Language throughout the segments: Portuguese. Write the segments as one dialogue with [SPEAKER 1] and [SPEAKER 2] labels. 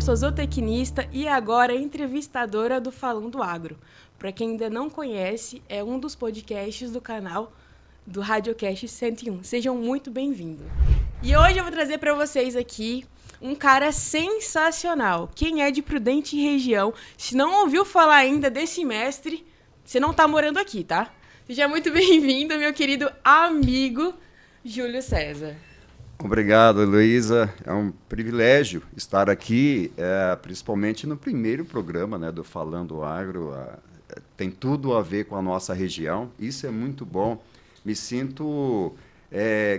[SPEAKER 1] sou zootecnista e agora entrevistadora do Falando Agro. Para quem ainda não conhece, é um dos podcasts do canal do Radiocast 101. Sejam muito bem-vindos. E hoje eu vou trazer para vocês aqui um cara sensacional. Quem é de Prudente região, se não ouviu falar ainda desse mestre, você não está morando aqui, tá? Seja muito bem-vindo, meu querido amigo Júlio César.
[SPEAKER 2] Obrigado, Heloísa. É um privilégio estar aqui, principalmente no primeiro programa, né, do Falando Agro. Tem tudo a ver com a nossa região. Isso é muito bom. Me sinto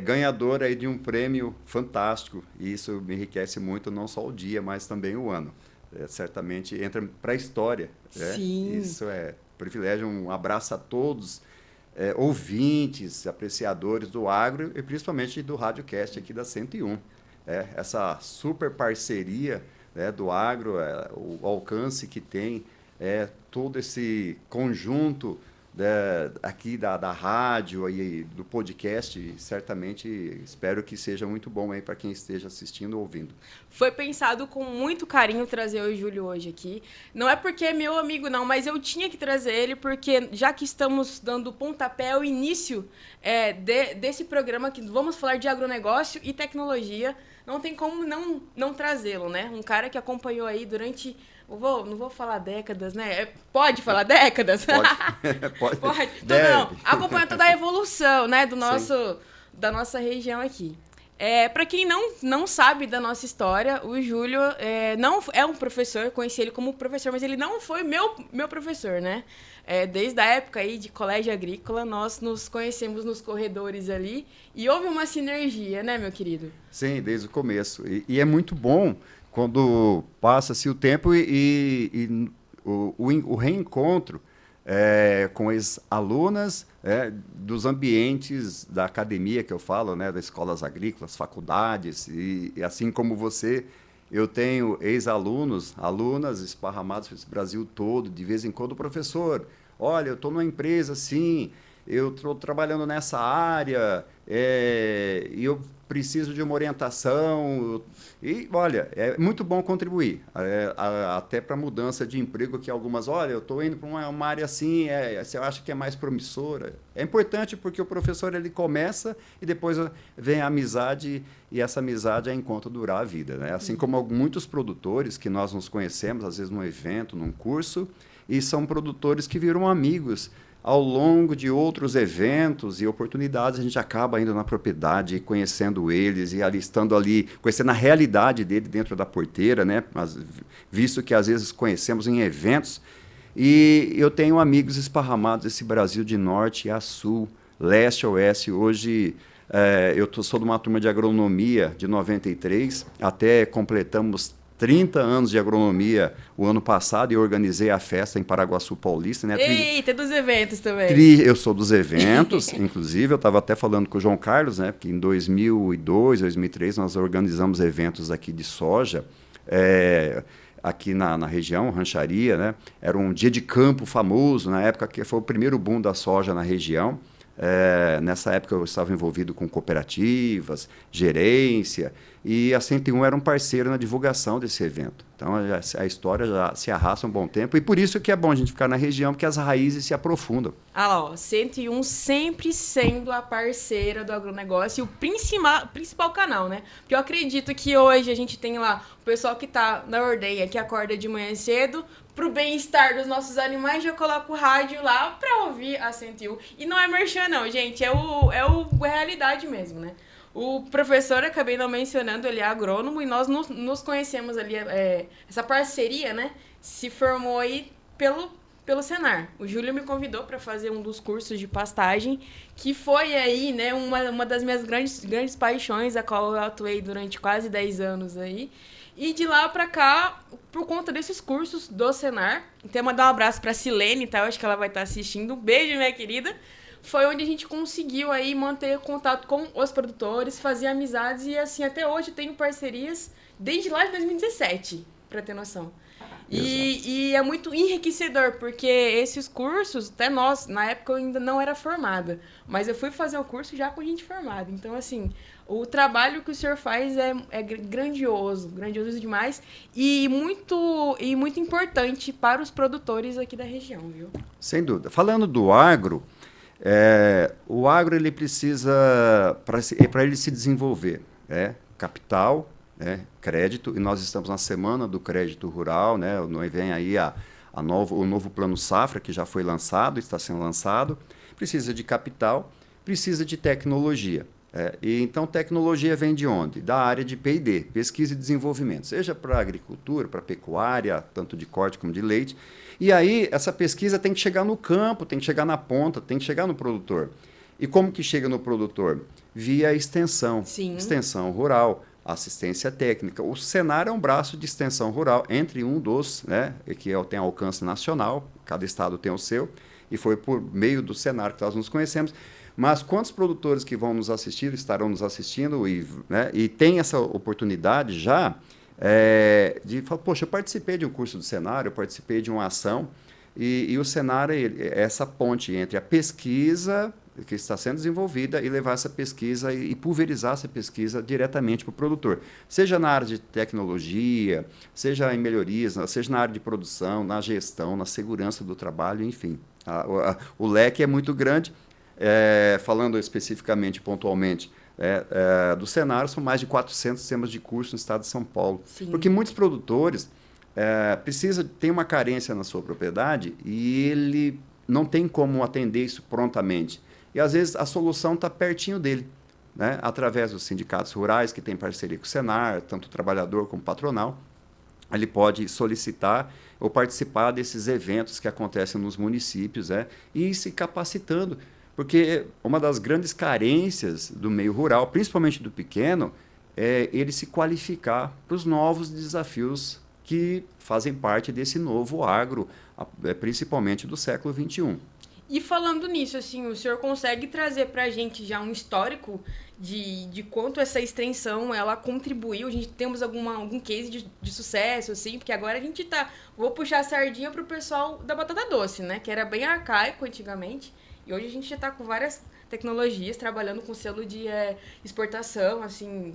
[SPEAKER 2] ganhador aí de um prêmio fantástico. E isso me enriquece muito, não só o dia, mas também o ano. Certamente entra para a história.
[SPEAKER 1] Sim.
[SPEAKER 2] Isso é privilégio. Um abraço a todos. Ouvintes, apreciadores do agro e principalmente do Radiocast aqui da 101. Essa super parceria, do agro, o alcance que tem, todo esse conjunto aqui da rádio e do podcast, certamente espero que seja muito bom aí para quem esteja assistindo ou ouvindo.
[SPEAKER 1] Foi pensado com muito carinho trazer o Júlio hoje aqui. Não é porque é meu amigo, não, mas eu tinha que trazer ele, porque já que estamos dando pontapé ao início desse programa, que vamos falar de agronegócio e tecnologia, não tem como não trazê-lo, né? Um cara que acompanhou aí durante... Não vou falar décadas, né? Pode falar décadas?
[SPEAKER 2] Pode.
[SPEAKER 1] Pode. Não, acompanhou toda a evolução, né, da nossa região aqui. Para quem não sabe da nossa história, o Júlio não é um professor, conheci ele como professor, mas ele não foi meu professor, né? Desde a época aí de colégio agrícola, nós nos conhecemos nos corredores ali e houve uma sinergia, né, meu querido?
[SPEAKER 2] Sim, desde o começo. E é muito bom quando passa-se o tempo e o reencontro com as alunas dos ambientes da academia, que eu falo, né, das escolas agrícolas, faculdades, e assim como você, eu tenho ex-alunos, alunas esparramadas pelo Brasil todo, de vez em quando, professor, olha, eu estou numa empresa assim, eu estou trabalhando nessa área, e eu preciso de uma orientação. E, olha, é muito bom contribuir, até para a mudança de emprego, que algumas, olha, eu estou indo para uma área assim, você acha que é mais promissora. É importante porque o professor ele começa e depois vem a amizade, e essa amizade é enquanto durar a vida, né? Assim como muitos produtores que nós nos conhecemos, às vezes num evento, num curso, e são produtores que viram amigos. Ao longo de outros eventos e oportunidades, a gente acaba indo na propriedade, conhecendo eles e estando ali, conhecendo a realidade dele dentro da porteira, né? Mas, visto que às vezes conhecemos em eventos. E eu tenho amigos esparramados esse Brasil de norte a sul, leste a oeste. Hoje eu sou de uma turma de agronomia de 93, até completamos 30 anos de agronomia o ano passado e organizei a festa em Paraguaçu Paulista. Né?
[SPEAKER 1] Eita, dos eventos também.
[SPEAKER 2] Eu sou dos eventos, inclusive, eu estava até falando com o João Carlos, né? Porque em 2002, 2003, nós organizamos eventos aqui de soja, aqui na região, rancharia, né? Era um dia de campo famoso, na época que foi o primeiro boom da soja na região. Nessa época eu estava envolvido com cooperativas, gerência, e a 101 era um parceiro na divulgação desse evento. Então a história já se arrasta um bom tempo, e por isso que é bom a gente ficar na região, porque as raízes se aprofundam.
[SPEAKER 1] Ah lá, ó, 101 sempre sendo a parceira do agronegócio e o principal canal, né? Porque eu acredito que hoje a gente tem lá o pessoal que tá na ordenha, que acorda de manhã cedo, pro bem-estar dos nossos animais, já coloca o rádio lá pra ouvir a 101. E não é merchan, não, gente, é realidade mesmo, né? O professor, acabei não mencionando, ele é agrônomo e nós nos conhecemos ali, essa parceria, né, se formou aí pelo Senar. O Júlio me convidou para fazer um dos cursos de pastagem, que foi aí, né, uma das minhas grandes paixões, a qual eu atuei durante quase 10 anos aí. E de lá pra cá, por conta desses cursos do Senar, então mandar um abraço pra Silene, tá? Eu acho que ela vai estar assistindo. Um beijo, minha querida. Foi onde a gente conseguiu aí manter contato com os produtores, fazer amizades e assim, até hoje tenho parcerias desde lá de 2017, pra ter noção. E é muito enriquecedor, porque esses cursos, até nós, na época eu ainda não era formada, mas eu fui fazer o curso já com gente formada. Então, assim, O trabalho que o senhor faz é grandioso, grandioso demais e muito importante para os produtores aqui da região, viu?
[SPEAKER 2] Sem dúvida. Falando do agro, o agro ele precisa, para ele se desenvolver, capital, crédito, e nós estamos na semana do crédito rural, né? Vem aí o novo plano Safra, que já foi lançado, está sendo lançado, precisa de capital, precisa de tecnologia. E então, tecnologia vem de onde? Da área de P&D, pesquisa e desenvolvimento, seja para agricultura, para pecuária, tanto de corte como de leite. E aí, essa pesquisa tem que chegar no campo, tem que chegar na ponta, tem que chegar no produtor. E como que chega no produtor? Via extensão, extensão rural, assistência técnica. O Senar é um braço de extensão rural, entre um dos, que tem alcance nacional, cada estado tem o seu, e foi por meio do Senar que nós nos conhecemos. Mas quantos produtores que vão nos assistir, estarão nos assistindo e tem essa oportunidade já de falar, poxa, eu participei de um curso do Senar, eu participei de uma ação, e o Senar é essa ponte entre a pesquisa que está sendo desenvolvida e levar essa pesquisa e pulverizar essa pesquisa diretamente para o produtor. Seja na área de tecnologia, seja em melhorias, seja na área de produção, na gestão, na segurança do trabalho, enfim. O leque é muito grande. Falando especificamente, pontualmente, do Senar, são mais de 400 sistemas de curso no estado de São Paulo.
[SPEAKER 1] Sim.
[SPEAKER 2] Porque muitos produtores tem uma carência na sua propriedade e ele não tem como atender isso prontamente. E, às vezes, a solução está pertinho dele, através dos sindicatos rurais, que têm parceria com o Senar, tanto o trabalhador como o patronal. Ele pode solicitar ou participar desses eventos que acontecem nos municípios e ir se capacitando. Porque uma das grandes carências do meio rural, principalmente do pequeno, é ele se qualificar para os novos desafios que fazem parte desse novo agro, principalmente do século XXI.
[SPEAKER 1] E falando nisso, assim, o senhor consegue trazer para a gente já um histórico de quanto essa extensão ela contribuiu? A gente temos algum case de sucesso, assim, porque agora a gente tá... Vou puxar a sardinha para o pessoal da batata doce, né? Que era bem arcaico antigamente. E hoje a gente já está com várias tecnologias, trabalhando com selo de exportação, assim.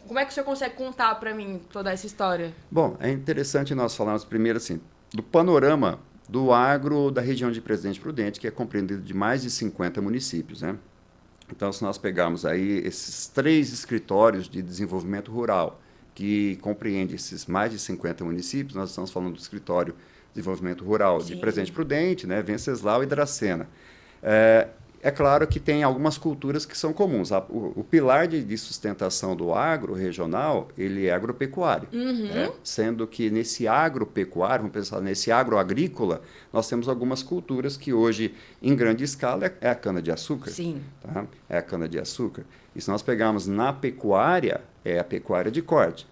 [SPEAKER 1] Como é que o senhor consegue contar para mim toda essa história?
[SPEAKER 2] Bom, é interessante nós falarmos primeiro, assim, do panorama do agro da região de Presidente Prudente, que é compreendido de mais de 50 municípios, Então, se nós pegarmos aí esses 3 escritórios de desenvolvimento rural, que compreende esses mais de 50 municípios, nós estamos falando do escritório de desenvolvimento rural de Presidente Prudente, Venceslau e Dracena. É claro que tem algumas culturas que são comuns. O pilar de sustentação do agro regional, ele é agropecuário. Sendo que nesse agropecuário, vamos pensar nesse agroagrícola, nós temos algumas culturas que hoje, em grande escala, é a cana-de-açúcar.
[SPEAKER 1] Sim.
[SPEAKER 2] Tá? É a cana-de-açúcar. E se nós pegarmos na pecuária, é a pecuária de corte,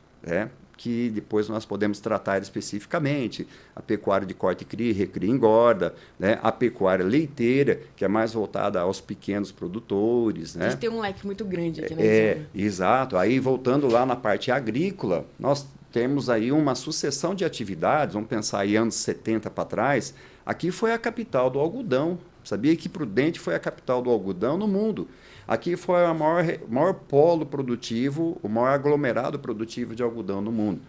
[SPEAKER 2] que depois nós podemos tratar especificamente, a pecuária de corte e cria, recria e engorda, a pecuária leiteira, que é mais voltada aos pequenos produtores.
[SPEAKER 1] A gente tem um leque muito grande aqui na região.
[SPEAKER 2] Exato. Aí, voltando lá na parte agrícola, nós temos aí uma sucessão de atividades, vamos pensar aí anos 70 para trás, aqui foi a capital do algodão. Sabia que Prudente foi a capital do algodão no mundo. Aqui foi o maior polo produtivo, o maior aglomerado produtivo de algodão no mundo.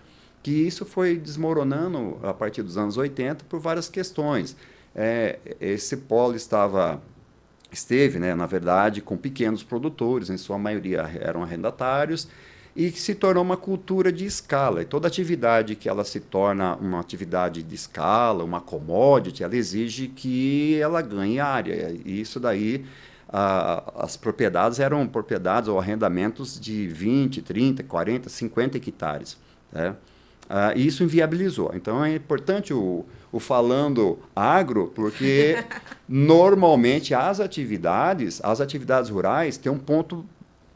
[SPEAKER 2] Que isso foi desmoronando a partir dos anos 80 por várias questões. Esse polo esteve, na verdade, com pequenos produtores, em sua maioria eram arrendatários, e que se tornou uma cultura de escala. E toda atividade que ela se torna uma atividade de escala, uma commodity, ela exige que ela ganhe área. E isso daí... as propriedades eram propriedades ou arrendamentos de 20, 30, 40, 50 hectares. E isso inviabilizou. Então, é importante o falando agro, porque normalmente as atividades rurais têm um ponto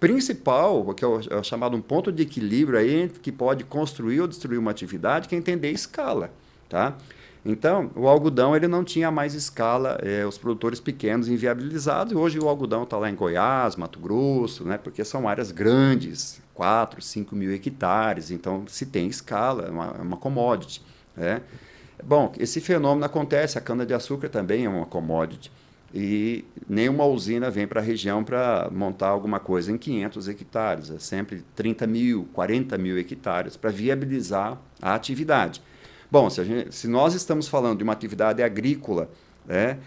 [SPEAKER 2] principal, que é o chamado um ponto de equilíbrio aí, que pode construir ou destruir uma atividade, que é entender a escala. Tá? Então, o algodão ele não tinha mais escala, os produtores pequenos inviabilizados, e hoje o algodão está lá em Goiás, Mato Grosso, porque são áreas grandes, 4, 5 mil hectares, então se tem escala, é uma commodity. Bom, esse fenômeno acontece, a cana-de-açúcar também é uma commodity. e nenhuma usina vem para a região para montar alguma coisa em 500 hectares. É sempre 30 mil, 40 mil hectares para viabilizar a atividade. Bom, se nós estamos falando de uma atividade agrícola, né,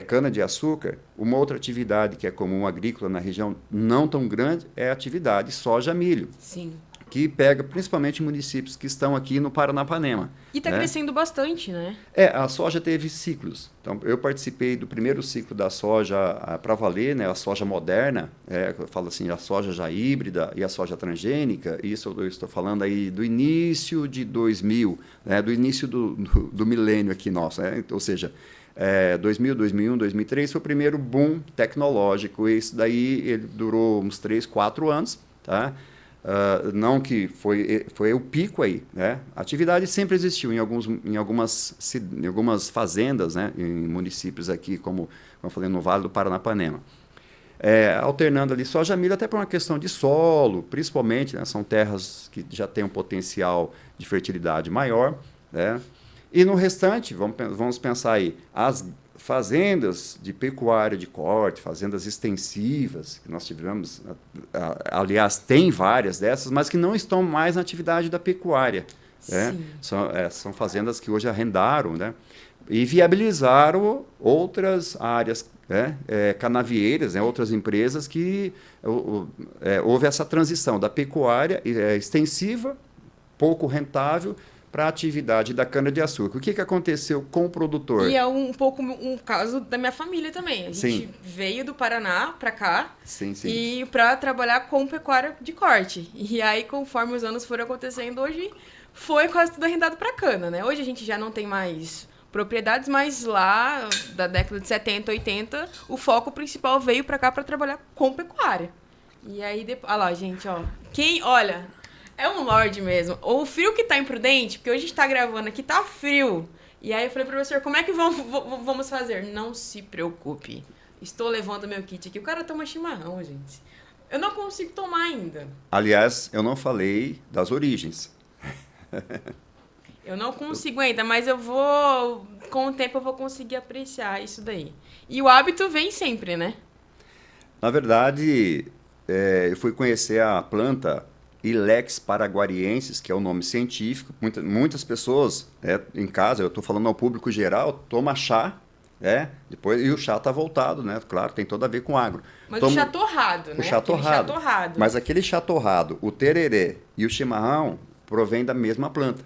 [SPEAKER 2] cana-de-açúcar, uma outra atividade que é comum agrícola na região não tão grande é a atividade soja-milho.
[SPEAKER 1] Sim.
[SPEAKER 2] Que pega principalmente municípios que estão aqui no Paranapanema.
[SPEAKER 1] E está crescendo bastante, né?
[SPEAKER 2] A soja teve ciclos. Então, eu participei do primeiro ciclo da soja para valer, né, a soja moderna, eu falo assim, a soja já híbrida e a soja transgênica. Isso eu estou falando aí do início de 2000, né, do início do milênio aqui nosso. Né? Ou seja, 2000, 2001, 2003 foi o primeiro boom tecnológico. Isso daí ele durou uns 3, 4 anos, tá? Não que foi o pico aí, né? A atividade sempre existiu em algumas fazendas, né? Em municípios aqui, como eu falei, no Vale do Paranapanema. Alternando ali soja-milho até por uma questão de solo, principalmente, né? São terras que já têm um potencial de fertilidade maior, né? E no restante, vamos pensar aí, as fazendas de pecuária de corte, fazendas extensivas, que nós tivemos, aliás, tem várias dessas, mas que não estão mais na atividade da pecuária. Né? São fazendas que hoje arrendaram, né? E viabilizaram outras áreas, né? Canavieiras, né? Outras empresas que houve essa transição da pecuária extensiva, pouco rentável, para a atividade da cana-de-açúcar. O que aconteceu com o produtor?
[SPEAKER 1] E é um pouco um caso da minha família também. A gente veio do Paraná para cá e para trabalhar com pecuária de corte. E aí, conforme os anos foram acontecendo, hoje foi quase tudo arrendado para cana, né? Hoje a gente já não tem mais propriedades, mas lá, da década de 70, 80, o foco principal veio para cá para trabalhar com pecuária. E aí, depois... Olha lá, gente, ó. Olha... É um lorde mesmo. O frio que tá imprudente, porque hoje a gente tá gravando aqui, tá frio. E aí eu falei, professor, como é que vamos fazer? Não se preocupe. Estou levando meu kit aqui. O cara toma chimarrão, gente. Eu não consigo tomar ainda.
[SPEAKER 2] Aliás, eu não falei das origens.
[SPEAKER 1] Eu não consigo ainda, mas eu vou... Com o tempo eu vou conseguir apreciar isso daí. E o hábito vem sempre, né?
[SPEAKER 2] Na verdade, eu fui conhecer a planta... Ilex paraguariensis, que é o nome científico. Muitas pessoas, em casa, eu estou falando ao público geral, toma chá, depois, e o chá está voltado, né? Claro, tem tudo a ver com agro.
[SPEAKER 1] Mas o chá torrado, né?
[SPEAKER 2] O chá torrado. Mas aquele chá torrado, o tereré e o chimarrão, provém da mesma planta,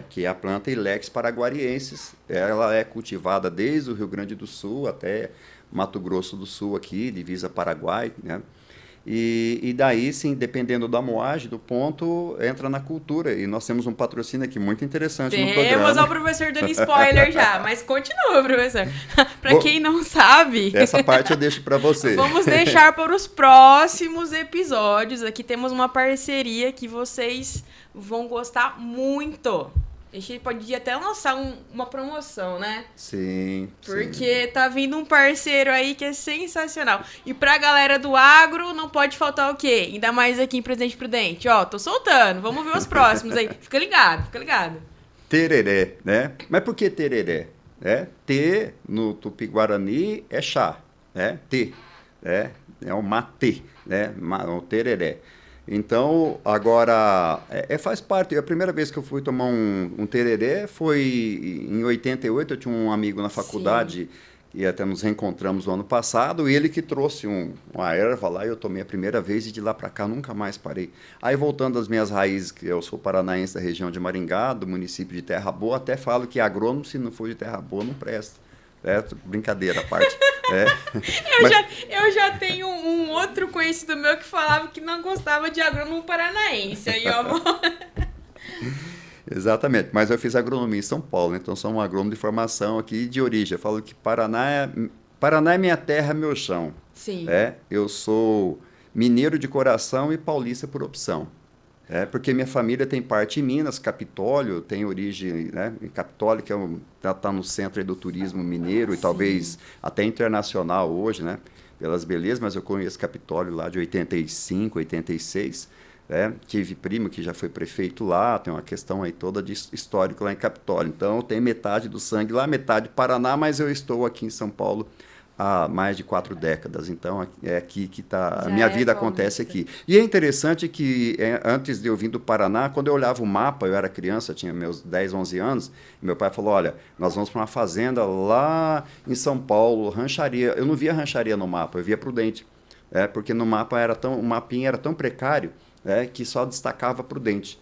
[SPEAKER 2] que é a planta Ilex paraguariensis. Ela é cultivada desde o Rio Grande do Sul até Mato Grosso do Sul, aqui, divisa Paraguai, né? E daí, sim, dependendo da moagem, do ponto, entra na cultura. E nós temos um patrocínio aqui muito interessante no programa.
[SPEAKER 1] Temos o professor dando spoiler já, mas continua, professor. Para quem não sabe...
[SPEAKER 2] Essa parte eu deixo para você.
[SPEAKER 1] Vamos deixar para os próximos episódios. Aqui temos uma parceria que vocês vão gostar muito. A gente pode até lançar uma promoção, né?
[SPEAKER 2] Sim.
[SPEAKER 1] Porque tá vindo um parceiro aí que é sensacional. E pra galera do agro, não pode faltar o quê? Ainda mais aqui em Presidente Prudente. Ó, tô soltando. Vamos ver os próximos aí. Fica ligado, fica ligado.
[SPEAKER 2] Tereré, né? Mas por que tereré? T, no Tupi-Guarani, é chá. T. É um matê, né? O tereré. Então, agora, faz parte. A primeira vez que eu fui tomar um tereré foi em 88. Eu tinha um amigo na faculdade, e até nos reencontramos no ano passado, e ele que trouxe uma erva lá, e eu tomei a primeira vez, e de lá para cá nunca mais parei. Aí, voltando às minhas raízes, que eu sou paranaense da região de Maringá, do município de Terra Boa, até falo que agrônomo, se não for de Terra Boa, não presta. Brincadeira à parte.
[SPEAKER 1] Eu já tenho um outro conhecido meu que falava que não gostava de agrônomo paranaense. Aí, ó.
[SPEAKER 2] Exatamente, mas eu fiz agronomia em São Paulo, então sou um agrônomo de formação aqui de origem. Eu falo que Paraná é minha terra, meu chão.
[SPEAKER 1] Sim.
[SPEAKER 2] Eu sou mineiro de coração e paulista por opção. Porque minha família tem parte em Minas, Capitólio, tem origem, né, em Capitólio, que está no centro aí do turismo mineiro, e talvez até internacional hoje, né, pelas belezas, mas eu conheço Capitólio lá de 85, 86, tive primo que já foi prefeito lá, tem uma questão aí toda de histórico lá em Capitólio, então tem metade do sangue lá, metade Paraná, mas eu estou aqui em São Paulo há mais de 4 décadas. Então, é aqui que tá, a
[SPEAKER 1] Já
[SPEAKER 2] minha
[SPEAKER 1] é
[SPEAKER 2] vida acontece
[SPEAKER 1] paulista.
[SPEAKER 2] aqui. E é interessante que, antes de eu vir do Paraná, quando eu olhava o mapa, eu era criança, tinha meus 10, 11 anos, meu pai falou, olha, nós vamos para uma fazenda lá em São Paulo, rancharia. Eu não via rancharia no mapa, eu via Prudente. Porque no mapa o mapinha era tão precário, que só destacava Prudente.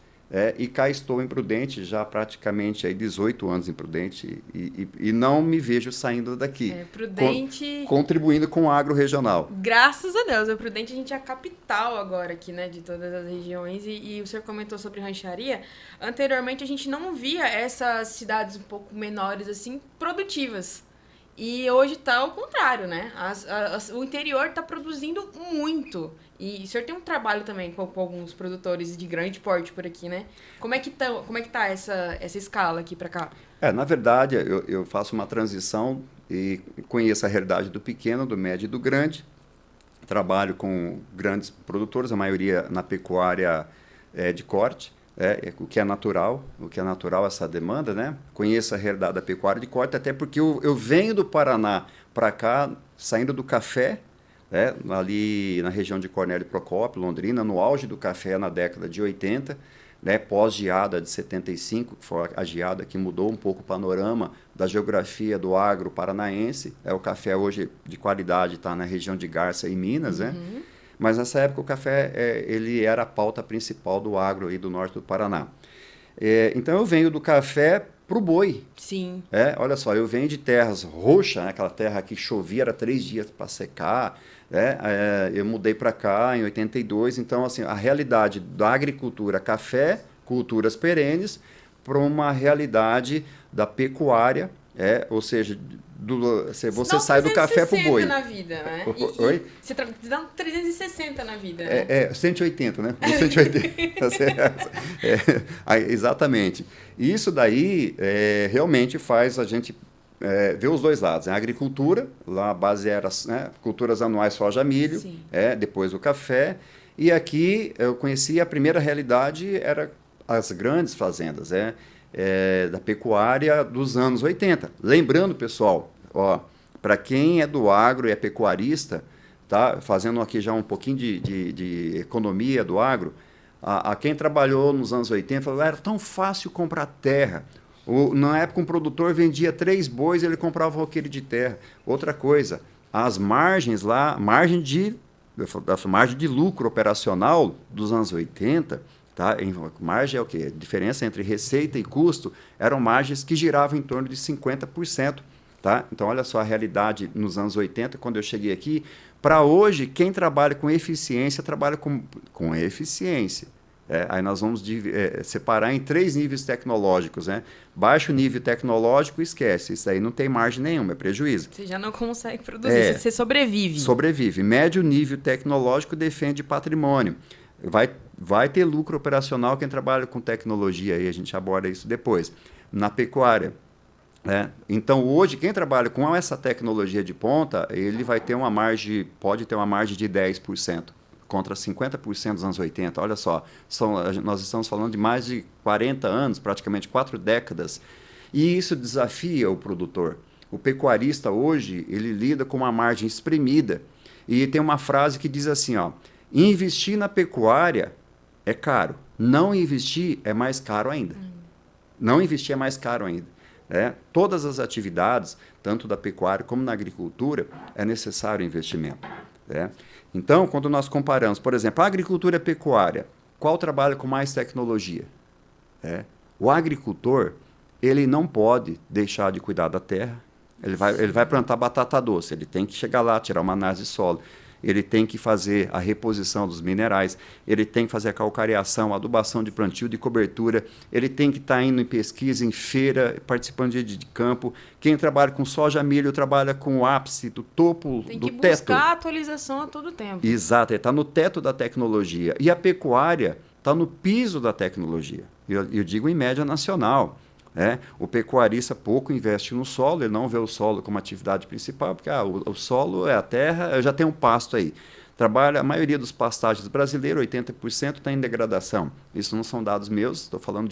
[SPEAKER 2] E cá estou em Prudente, já praticamente aí 18 anos em Prudente, e não me vejo saindo daqui,
[SPEAKER 1] Prudente,
[SPEAKER 2] contribuindo com o agro regional.
[SPEAKER 1] graças a Deus, o Prudente a gente é a capital agora aqui, né, de todas as regiões, e o senhor comentou sobre rancharia. Anteriormente a gente não via essas cidades um pouco menores, assim, produtivas. E hoje tá ao contrário, né? O interior tá produzindo muito. E o senhor tem um trabalho também com alguns produtores de grande porte por aqui, né? Como é que tá essa escala aqui para cá?
[SPEAKER 2] Na verdade, eu faço uma transição e conheço a realidade do pequeno, do médio e do grande. Trabalho com grandes produtores, a maioria na pecuária de corte. O que é natural essa demanda, né? Conheço a realidade da pecuária de corte, até porque eu venho do Paraná para cá, saindo do café, ali na região de Cornélio Procópio, Londrina, no auge do café na década de 80, pós-geada de 75, que foi a geada que mudou um pouco o panorama da geografia do agro paranaense. O café hoje de qualidade está na região de Garça e Minas, né? Mas nessa época o café ele era a pauta principal do agro aí do norte do Paraná. Então eu venho do café para o boi.
[SPEAKER 1] Sim.
[SPEAKER 2] Olha só, eu venho de terras roxas, né, aquela terra que chovia, era 3 dias para secar. Eu mudei para cá em 82, então assim, a realidade da agricultura café, culturas perenes, para uma realidade da pecuária, ou seja, você sai do café para o boi.
[SPEAKER 1] Na vida, né?
[SPEAKER 2] Oi?
[SPEAKER 1] Você dá 360 na vida, né?
[SPEAKER 2] 180, né? 180. Exatamente. E isso daí realmente faz a gente ver os dois lados. A agricultura, lá a base era culturas anuais, soja, milho, depois o café. E aqui eu conheci a primeira realidade, era as grandes fazendas, da pecuária dos anos 80. Lembrando, pessoal, para quem é do agro e é pecuarista, tá? Fazendo aqui já um pouquinho de economia do agro, a quem trabalhou nos anos 80, falou, era tão fácil comprar terra. Na época, um produtor vendia 3 bois e ele comprava um roqueiro de terra. Outra coisa, as margens lá, margem de lucro operacional dos anos 80, tá? Margem é o quê? A diferença entre receita e custo eram margens que giravam em torno de 50%. Tá? Então, olha só a realidade nos anos 80, quando eu cheguei aqui. Para hoje, quem trabalha com eficiência, trabalha com eficiência. Aí nós vamos separar em 3 níveis tecnológicos. Baixo nível tecnológico, esquece. Isso aí não tem margem nenhuma, é prejuízo.
[SPEAKER 1] Você já não consegue produzir, você sobrevive.
[SPEAKER 2] Sobrevive. Médio nível tecnológico defende patrimônio. Vai ter lucro operacional quem trabalha com tecnologia, aí a gente aborda isso depois. Na pecuária. Então, hoje, quem trabalha com essa tecnologia de ponta, ele vai ter pode ter uma margem de 10%, contra 50% dos anos 80. Olha só, nós estamos falando de mais de 40 anos, praticamente 4 décadas, e isso desafia o produtor. O pecuarista hoje, ele lida com uma margem espremida, e tem uma frase que diz assim, investir na pecuária é caro, não investir é mais caro ainda. Não investir é mais caro ainda. Todas as atividades, tanto da pecuária como na agricultura, é necessário investimento. Então, quando nós comparamos, por exemplo, a agricultura e a pecuária, qual trabalha com mais tecnologia? O agricultor, ele não pode deixar de cuidar da terra, ele vai plantar batata doce, ele tem que chegar lá, tirar uma análise de solo, ele tem que fazer a reposição dos minerais, ele tem que fazer a calcareação, a adubação de plantio, de cobertura, ele tem que estar indo em pesquisa, em feira, participando de campo. Quem trabalha com soja, milho, trabalha com o ápice do topo do teto.
[SPEAKER 1] Tem que buscar atualização a todo tempo.
[SPEAKER 2] Exato, ele está no teto da tecnologia. E a pecuária está no piso da tecnologia. Eu digo em média nacional. O pecuarista pouco investe no solo, ele não vê o solo como atividade principal, porque o solo é a terra, eu já tenho um pasto aí. A maioria dos pastagens brasileiros, 80%, está em degradação. Isso não são dados meus, estou falando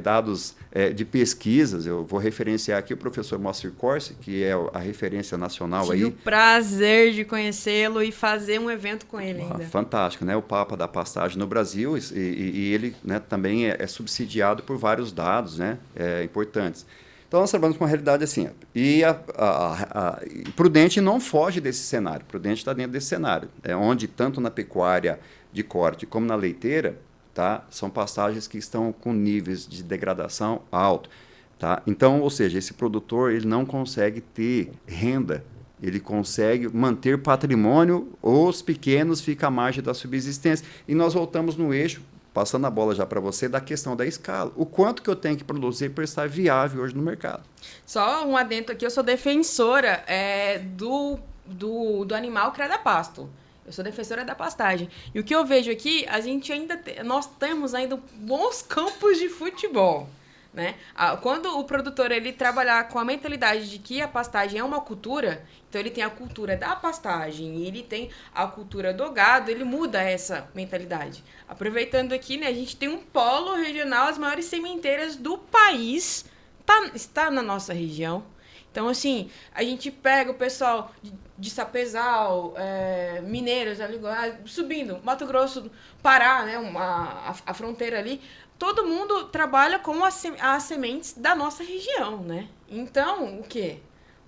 [SPEAKER 2] dados de pesquisas. Eu vou referenciar aqui o professor Moacir Corsi, que é a referência nacional.
[SPEAKER 1] Tive o prazer de conhecê-lo e fazer um evento com ele ainda.
[SPEAKER 2] Fantástico, né? O Papa da pastagem no Brasil, e ele, né, também é subsidiado por vários dados, né, importantes. Então, nós trabalhamos com uma realidade assim. E Prudente não foge desse cenário. Prudente está dentro desse cenário. Onde, tanto na pecuária de corte como na leiteira, tá, são pastagens que estão com níveis de degradação alto. Tá? Então, ou seja, esse produtor ele não consegue ter renda. Ele consegue manter patrimônio. Os pequenos ficam à margem da subsistência. E nós voltamos no eixo, passando a bola já para você, da questão da escala. O quanto que eu tenho que produzir para estar viável hoje no mercado.
[SPEAKER 1] Só um adendo aqui, eu sou defensora do animal criado a pasto. Eu sou defensora da pastagem. E o que eu vejo aqui, nós temos ainda bons campos de futebol. Né? Quando o produtor ele trabalhar com a mentalidade de que a pastagem é uma cultura, então ele tem a cultura da pastagem e ele tem a cultura do gado, ele muda essa mentalidade. Aproveitando aqui, né, a gente tem um polo regional, as maiores sementeiras do país está na nossa região. Então, assim, a gente pega o pessoal de Sapezal, Mineiros, ali, subindo, Mato Grosso, Pará, né, a fronteira ali. Todo mundo trabalha com as sementes da nossa região, né? Então, o quê?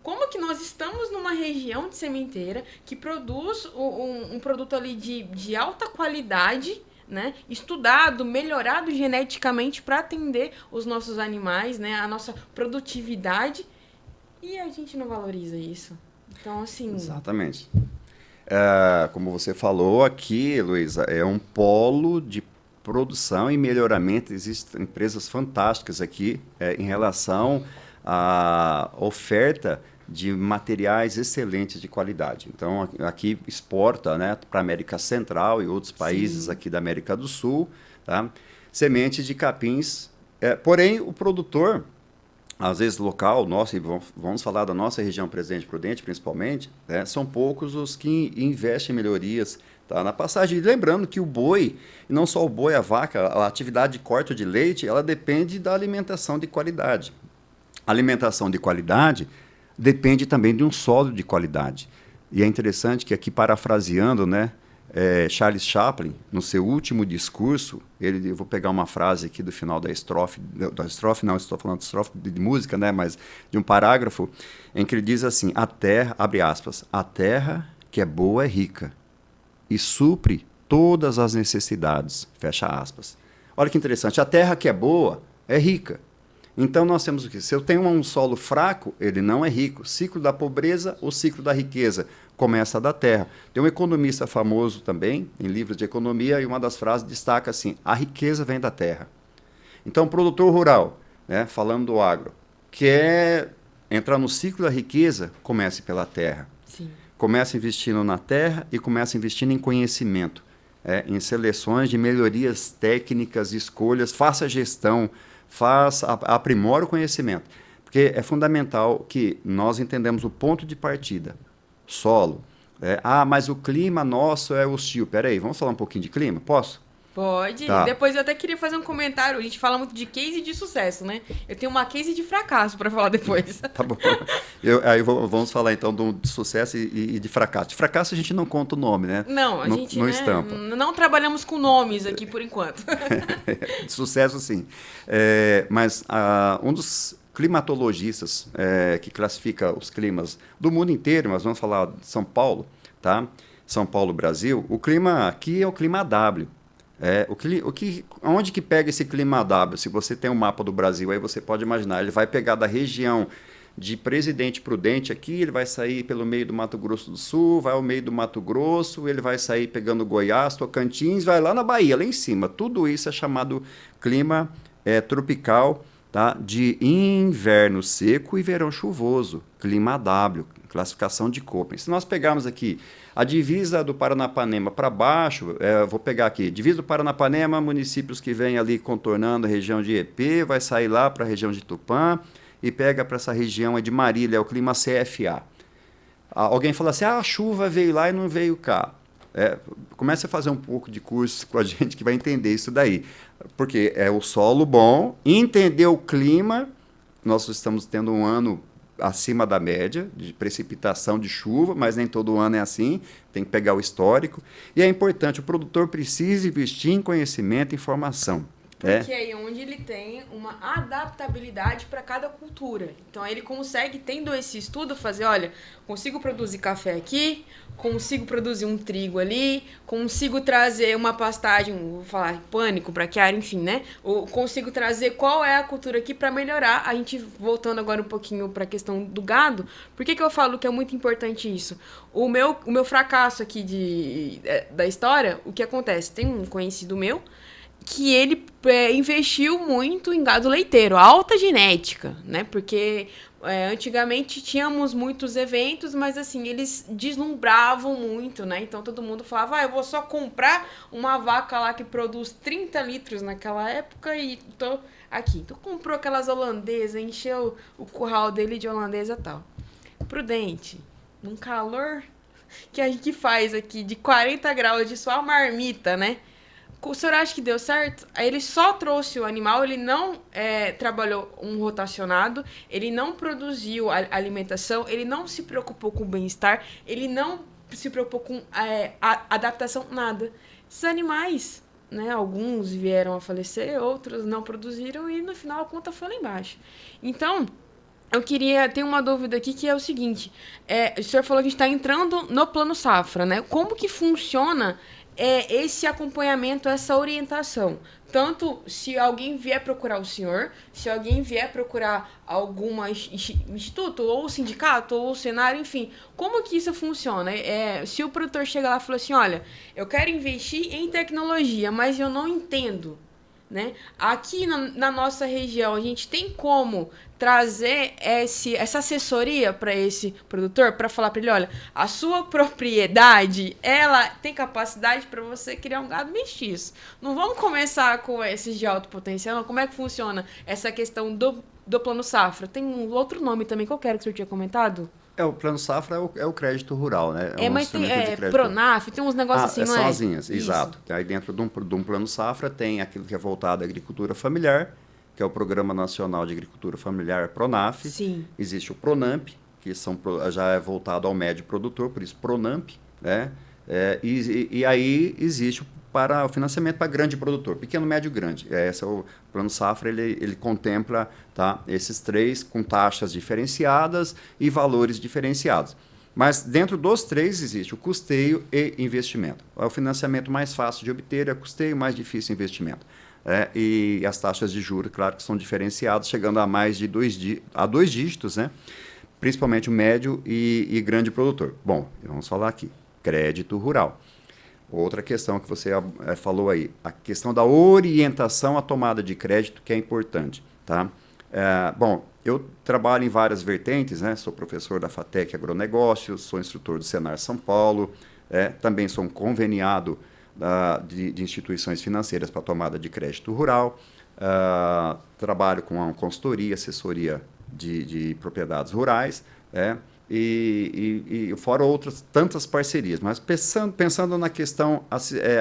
[SPEAKER 1] Como que nós estamos numa região de sementeira que produz um produto ali de alta qualidade, né? Estudado, melhorado geneticamente para atender os nossos animais, né? A nossa produtividade, e a gente não valoriza isso. Então, assim...
[SPEAKER 2] Exatamente. Como você falou aqui, Luísa, é um polo de produção e melhoramento. Existem empresas fantásticas aqui em relação à oferta de materiais excelentes de qualidade. Então, aqui exporta, né, para a América Central e outros países, sim, aqui da América do Sul, tá? Sementes de capins. Porém, o produtor, às vezes local, nosso, e vamos falar da nossa região Presidente Prudente, principalmente, né, são poucos os que investem em melhorias, tá, na passagem. Lembrando que o boi, e não só o boi, a vaca, a atividade de corte de leite, ela depende da alimentação de qualidade. A alimentação de qualidade depende também de um solo de qualidade. E é interessante que aqui, parafraseando, né, Charles Chaplin, no seu último discurso, eu vou pegar uma frase aqui do final da estrofe, não, estou falando de estrofe de música, né, mas de um parágrafo, em que ele diz assim: a terra, abre aspas, a terra que é boa é rica e supre todas as necessidades, fecha aspas. Olha que interessante, a terra que é boa é rica. Então nós temos o quê? Se eu tenho um solo fraco, ele não é rico. Ciclo da pobreza, o ciclo da riqueza começa da terra. Tem um economista famoso também, em livros de economia, e uma das frases destaca assim: a riqueza vem da terra. Então o produtor rural, né, falando do agro, quer entrar no ciclo da riqueza, comece pela terra.
[SPEAKER 1] Sim.
[SPEAKER 2] Comece investindo na terra e comece investindo em conhecimento, em seleções de melhorias técnicas, escolhas, faça gestão, aprimore o conhecimento. Porque é fundamental que nós entendamos o ponto de partida, solo. Mas o clima nosso é hostil. Peraí, vamos falar um pouquinho de clima? Posso?
[SPEAKER 1] Pode.
[SPEAKER 2] Tá.
[SPEAKER 1] Depois eu até queria fazer um comentário. A gente fala muito de case de sucesso, né? Eu tenho uma case de fracasso para falar depois.
[SPEAKER 2] Tá bom. Vamos falar então de sucesso e de fracasso. De fracasso a gente não conta o nome, né?
[SPEAKER 1] Não, a gente
[SPEAKER 2] não estampa.
[SPEAKER 1] Não trabalhamos com nomes aqui por enquanto.
[SPEAKER 2] De sucesso, sim. Mas um dos climatologistas que classifica os climas do mundo inteiro, mas vamos falar de São Paulo, tá? São Paulo, Brasil. O clima aqui é o clima W. Onde que pega esse clima W? Se você tem um mapa do Brasil, aí você pode imaginar, ele vai pegar da região de Presidente Prudente aqui, ele vai sair pelo meio do Mato Grosso do Sul, vai ao meio do Mato Grosso, ele vai sair pegando Goiás, Tocantins, vai lá na Bahia, lá em cima. Tudo isso é chamado clima tropical, tá? De inverno seco e verão chuvoso, clima W, classificação de Köppen. Se nós pegarmos aqui a divisa do Paranapanema para baixo, vou pegar aqui, divisa do Paranapanema, municípios que vêm ali contornando a região de EP, vai sair lá para a região de Tupã e pega para essa região de Marília, é o clima CFA. Alguém fala assim, a chuva veio lá e não veio cá. Comece a fazer um pouco de curso com a gente que vai entender isso daí. porque é o solo bom, entender o clima. Nós estamos tendo um ano acima da média de precipitação de chuva, mas nem todo ano é assim, tem que pegar o histórico. E é importante, o produtor precisa investir em conhecimento e informação.
[SPEAKER 1] Porque aí é onde ele tem uma adaptabilidade para cada cultura. Então ele consegue, tendo esse estudo, fazer, olha, consigo produzir café aqui, consigo produzir um trigo ali, consigo trazer uma pastagem, vou falar pânico, braquiária, enfim, né? Ou consigo trazer qual é a cultura aqui para melhorar. A gente, voltando agora um pouquinho para a questão do gado, por que eu falo que é muito importante isso? O meu fracasso aqui da história, o que acontece? Tem um conhecido meu que ele investiu muito em gado leiteiro, alta genética, né? Porque antigamente tínhamos muitos eventos, mas assim, eles deslumbravam muito, né? Então todo mundo falava, eu vou só comprar uma vaca lá que produz 30 litros naquela época e tô aqui. Então comprou aquelas holandesas, encheu o curral dele de holandesa e tal. Prudente, num calor que a gente faz aqui de 40 graus de sua marmita, né? O senhor acha que deu certo? Aí ele só trouxe o animal, ele não trabalhou um rotacionado, ele não produziu alimentação, ele não se preocupou com o bem-estar, ele não se preocupou com adaptação, nada. Esses animais, né, alguns vieram a falecer, outros não produziram e no final a conta foi lá embaixo. Então, tem uma dúvida aqui que é o seguinte, o senhor falou que a gente está entrando no plano safra, né? Como que funciona esse acompanhamento, essa orientação? Tanto se alguém vier procurar o senhor, se alguém vier procurar algum instituto, ou sindicato, ou cenário, enfim, como que isso funciona? Se o produtor chega lá e fala assim, olha, eu quero investir em tecnologia, mas eu não entendo, né? Aqui na nossa região, a gente tem como trazer essa assessoria para esse produtor, para falar para ele, olha, a sua propriedade, ela tem capacidade para você criar um gado mestiço. Não vamos começar com esses de alto potencial, não. Como é que funciona essa questão do plano safra? Tem um outro nome também que eu quero que o senhor tinha comentado?
[SPEAKER 2] O Plano Safra é o crédito rural, né? Um
[SPEAKER 1] mas tem
[SPEAKER 2] instrumento de crédito.
[SPEAKER 1] Pronaf, tem uns negócios assim, não é?
[SPEAKER 2] São as linhas, exato. Aí dentro de um Plano Safra tem aquilo que é voltado à agricultura familiar, que é o Programa Nacional de Agricultura Familiar, Pronaf.
[SPEAKER 1] Sim.
[SPEAKER 2] Existe o Pronamp, que já é voltado ao médio produtor, por isso Pronamp, né? E aí existe para o financiamento para grande produtor, pequeno, médio, grande. Esse é o Plano Safra, ele contempla, tá, esses três com taxas diferenciadas e valores diferenciados. Mas dentro dos três existe o custeio e investimento. O financiamento mais fácil de obter é custeio, mais difícil investimento. E as taxas de juros, claro que são diferenciadas, chegando a mais de dois dígitos, né? Principalmente o médio e grande produtor. Bom, vamos falar aqui, crédito rural. Outra questão que você falou aí, a questão da orientação à tomada de crédito, que é importante. Tá? Bom, eu trabalho em várias vertentes, né? Sou professor da FATEC Agronegócios, sou instrutor do Senar São Paulo, também sou um conveniado de instituições financeiras para tomada de crédito rural, trabalho com a consultoria, assessoria de propriedades rurais, e fora outras tantas parcerias, mas pensando na questão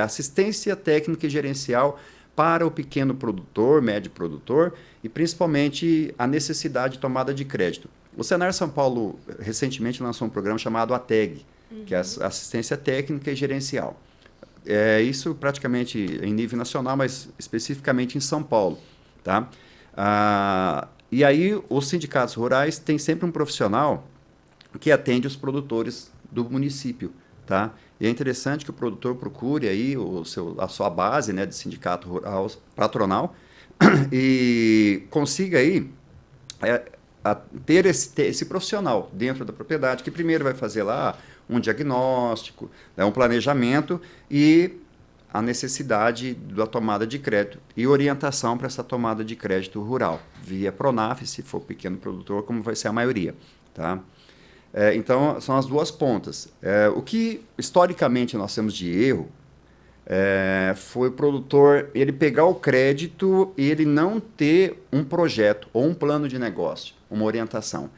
[SPEAKER 2] assistência técnica e gerencial para o pequeno produtor, médio produtor e principalmente a necessidade de tomada de crédito. O Senar São Paulo recentemente lançou um programa chamado ATEG, que é Assistência Técnica e Gerencial. Isso praticamente em nível nacional, mas especificamente em São Paulo. Tá? E aí os sindicatos rurais têm sempre um profissional que atende os produtores do município, tá? E é interessante que o produtor procure aí a sua base, né, de sindicato rural patronal e consiga aí ter esse profissional dentro da propriedade que primeiro vai fazer lá um diagnóstico, né, um planejamento e a necessidade da tomada de crédito e orientação para essa tomada de crédito rural via Pronaf, se for pequeno produtor, como vai ser a maioria, tá? Então, são as duas pontas. O que, historicamente, nós temos de erro foi o produtor ele pegar o crédito e ele não ter um projeto ou um plano de negócio, uma orientação.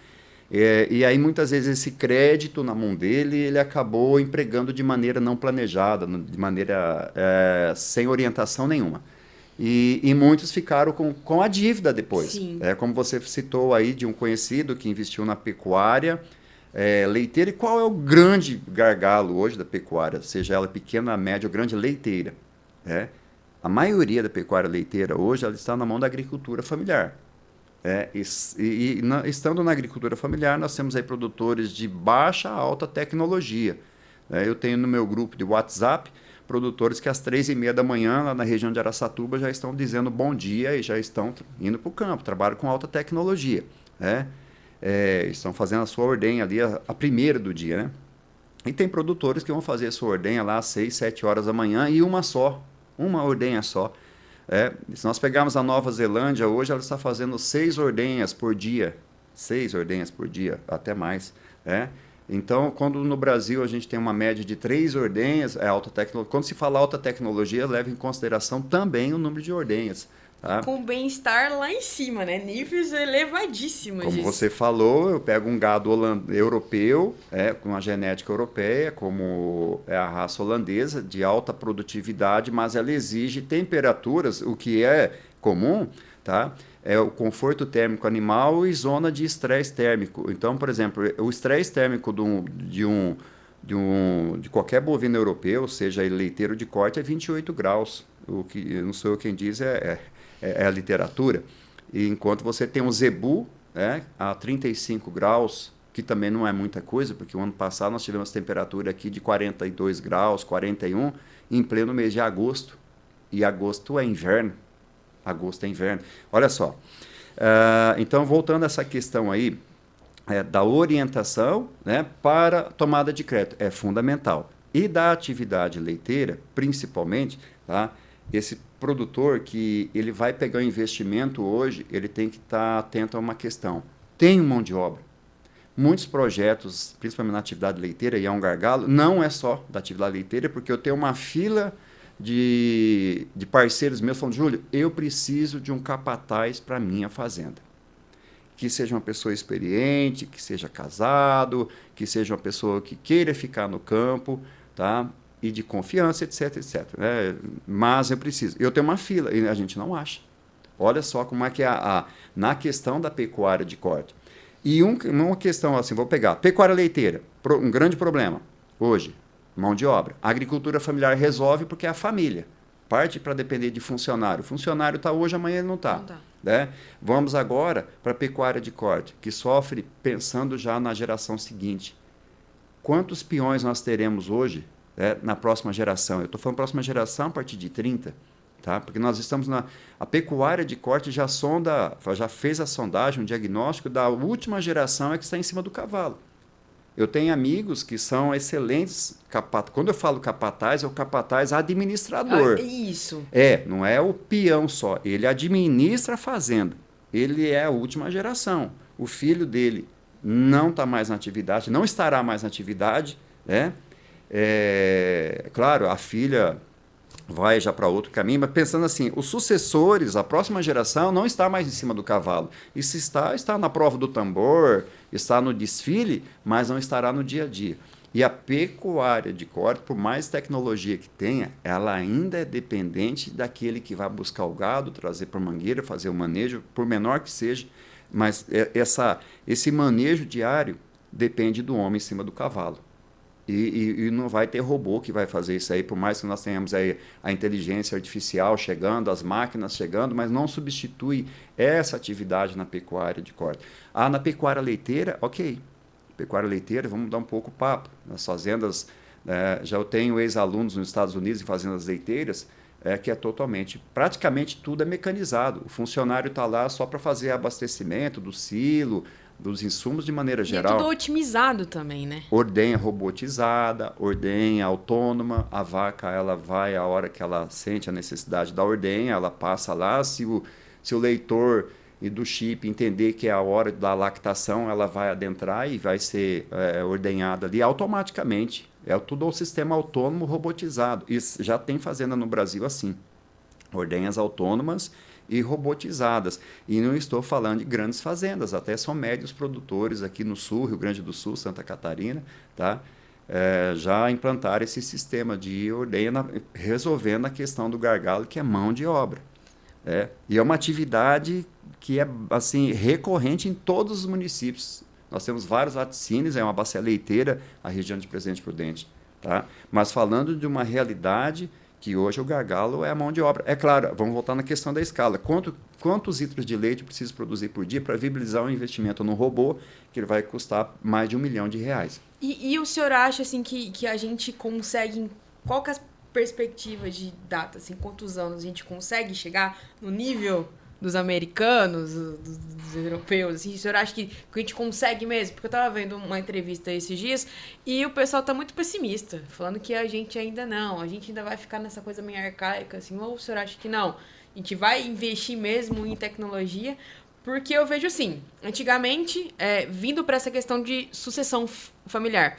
[SPEAKER 2] E aí, muitas vezes, esse crédito na mão dele, ele acabou empregando de maneira não planejada, de maneira sem orientação nenhuma. E muitos ficaram com a dívida depois.
[SPEAKER 1] Sim.
[SPEAKER 2] Como você citou aí de um conhecido que investiu na pecuária leiteira. E qual é o grande gargalo hoje da pecuária, seja ela pequena, média ou grande, leiteira? A maioria da pecuária leiteira hoje ela está na mão da agricultura familiar. Estando na agricultura familiar, nós temos aí produtores de baixa a alta tecnologia. Eu tenho no meu grupo de WhatsApp produtores que às 3h30 da manhã, lá na região de Araçatuba, já estão dizendo bom dia e já estão indo para o campo, trabalham com alta tecnologia. Estão fazendo a sua ordenha ali, a primeira do dia. Né? E tem produtores que vão fazer a sua ordenha lá às 6, 7 horas da manhã e uma ordenha só. Se nós pegarmos a Nova Zelândia, hoje ela está fazendo 6 ordenhas por dia. 6 ordenhas por dia, até mais. Então, quando no Brasil a gente tem uma média de 3 ordenhas, alta tecnologia. Quando se fala alta tecnologia, leva em consideração também o número de ordenhas. Tá?
[SPEAKER 1] Com bem-estar lá em cima, né? Níveis elevadíssimos.
[SPEAKER 2] Como você falou, eu pego um gado europeu, com uma genética europeia, como é a raça holandesa, de alta produtividade, mas ela exige temperaturas, o que é comum, tá? É o conforto térmico animal e zona de estresse térmico. Então, por exemplo, o estresse térmico de qualquer bovino europeu, seja ele leiteiro de corte, é 28 graus. O que não sou eu quem diz, é a literatura. E enquanto você tem um zebu a 35 graus, que também não é muita coisa, porque o ano passado nós tivemos temperatura aqui de 42 graus, 41, em pleno mês de agosto. E agosto é inverno. Agosto é inverno. Olha só. Então, voltando a essa questão aí da orientação para tomada de crédito, é fundamental. E da atividade leiteira, principalmente, tá? Esse produtor que ele vai pegar o investimento hoje, ele tem que estar atento a uma questão. Tem mão de obra. Muitos projetos, principalmente na atividade leiteira, e é um gargalo, não é só da atividade leiteira, porque eu tenho uma fila de parceiros meus falando, Júlio, eu preciso de um capataz para a minha fazenda. Que seja uma pessoa experiente, que seja casado, que seja uma pessoa que queira ficar no campo, tá? E de confiança, etc, etc. Mas eu preciso. Eu tenho uma fila e a gente não acha. Olha só como é que é na questão da pecuária de corte. E uma questão assim, vou pegar, pecuária leiteira, um grande problema hoje, mão de obra. A agricultura familiar resolve porque é a família. Parte para depender de funcionário. O funcionário está hoje, amanhã ele não está. Vamos agora para a pecuária de corte, que sofre pensando já na geração seguinte. Quantos peões nós teremos hoje na próxima geração? Eu estou falando próxima geração a partir de 30, tá? Porque nós estamos a pecuária de corte já fez a sondagem, um diagnóstico da última geração que está em cima do cavalo. Eu tenho amigos que são excelentes capatazes. Quando eu falo capataz, é o capataz administrador.
[SPEAKER 1] Isso.
[SPEAKER 2] Não é o peão só. Ele administra a fazenda. Ele é a última geração. O filho dele não está mais na atividade, não estará mais na atividade. Claro, a filha vai já para outro caminho, mas pensando assim, os sucessores, a próxima geração não está mais em cima do cavalo. E se está na prova do tambor, está no desfile, mas não estará no dia a dia. E a pecuária de corte, por mais tecnologia que tenha, ela ainda é dependente daquele que vai buscar o gado, trazer para a mangueira, fazer o manejo, por menor que seja, mas esse manejo diário depende do homem em cima do cavalo. E não vai ter robô que vai fazer isso aí, por mais que nós tenhamos aí a inteligência artificial chegando, as máquinas chegando, mas não substitui essa atividade na pecuária de corte. Na pecuária leiteira, ok. Pecuária leiteira, vamos dar um pouco papo. Nas fazendas, já eu tenho ex-alunos nos Estados Unidos em fazendas leiteiras, que é praticamente tudo é mecanizado. O funcionário está lá só para fazer abastecimento do silo, dos insumos de maneira geral.
[SPEAKER 1] E tudo otimizado também, né?
[SPEAKER 2] Ordenha robotizada, ordenha autônoma, a vaca ela vai a hora que ela sente a necessidade da ordenha, ela passa lá, se o leitor e do chip entender que é a hora da lactação, ela vai adentrar e vai ser ordenhada ali automaticamente. Tudo um sistema autônomo robotizado. E já tem fazenda no Brasil assim. Ordenhas autônomas e robotizadas. E não estou falando de grandes fazendas, até são médios produtores aqui no Sul, Rio Grande do Sul, Santa Catarina, tá? Já implantaram esse sistema de ordenha, resolvendo a questão do gargalo, que é mão de obra. E é uma atividade que é assim recorrente em todos os municípios. Nós temos vários laticínios, é uma bacia leiteira, a região de Presidente Prudente. Tá? Mas falando de uma realidade que hoje o gargalo é a mão de obra. É claro, vamos voltar na questão da escala. Quantos litros de leite eu preciso produzir por dia para viabilizar um investimento no robô que ele vai custar mais de R$1 milhão?
[SPEAKER 1] E o senhor acha assim, que a gente consegue, qual que é a perspectiva de data, assim, quantos anos a gente consegue chegar no nível dos americanos, dos europeus, assim, o senhor acha que a gente consegue mesmo? Porque eu tava vendo uma entrevista esses dias e o pessoal tá muito pessimista, falando que a gente ainda não, a gente ainda vai ficar nessa coisa meio arcaica, assim, ou o senhor acha que não? A gente vai investir mesmo em tecnologia? Porque eu vejo assim, antigamente, vindo para essa questão de sucessão familiar,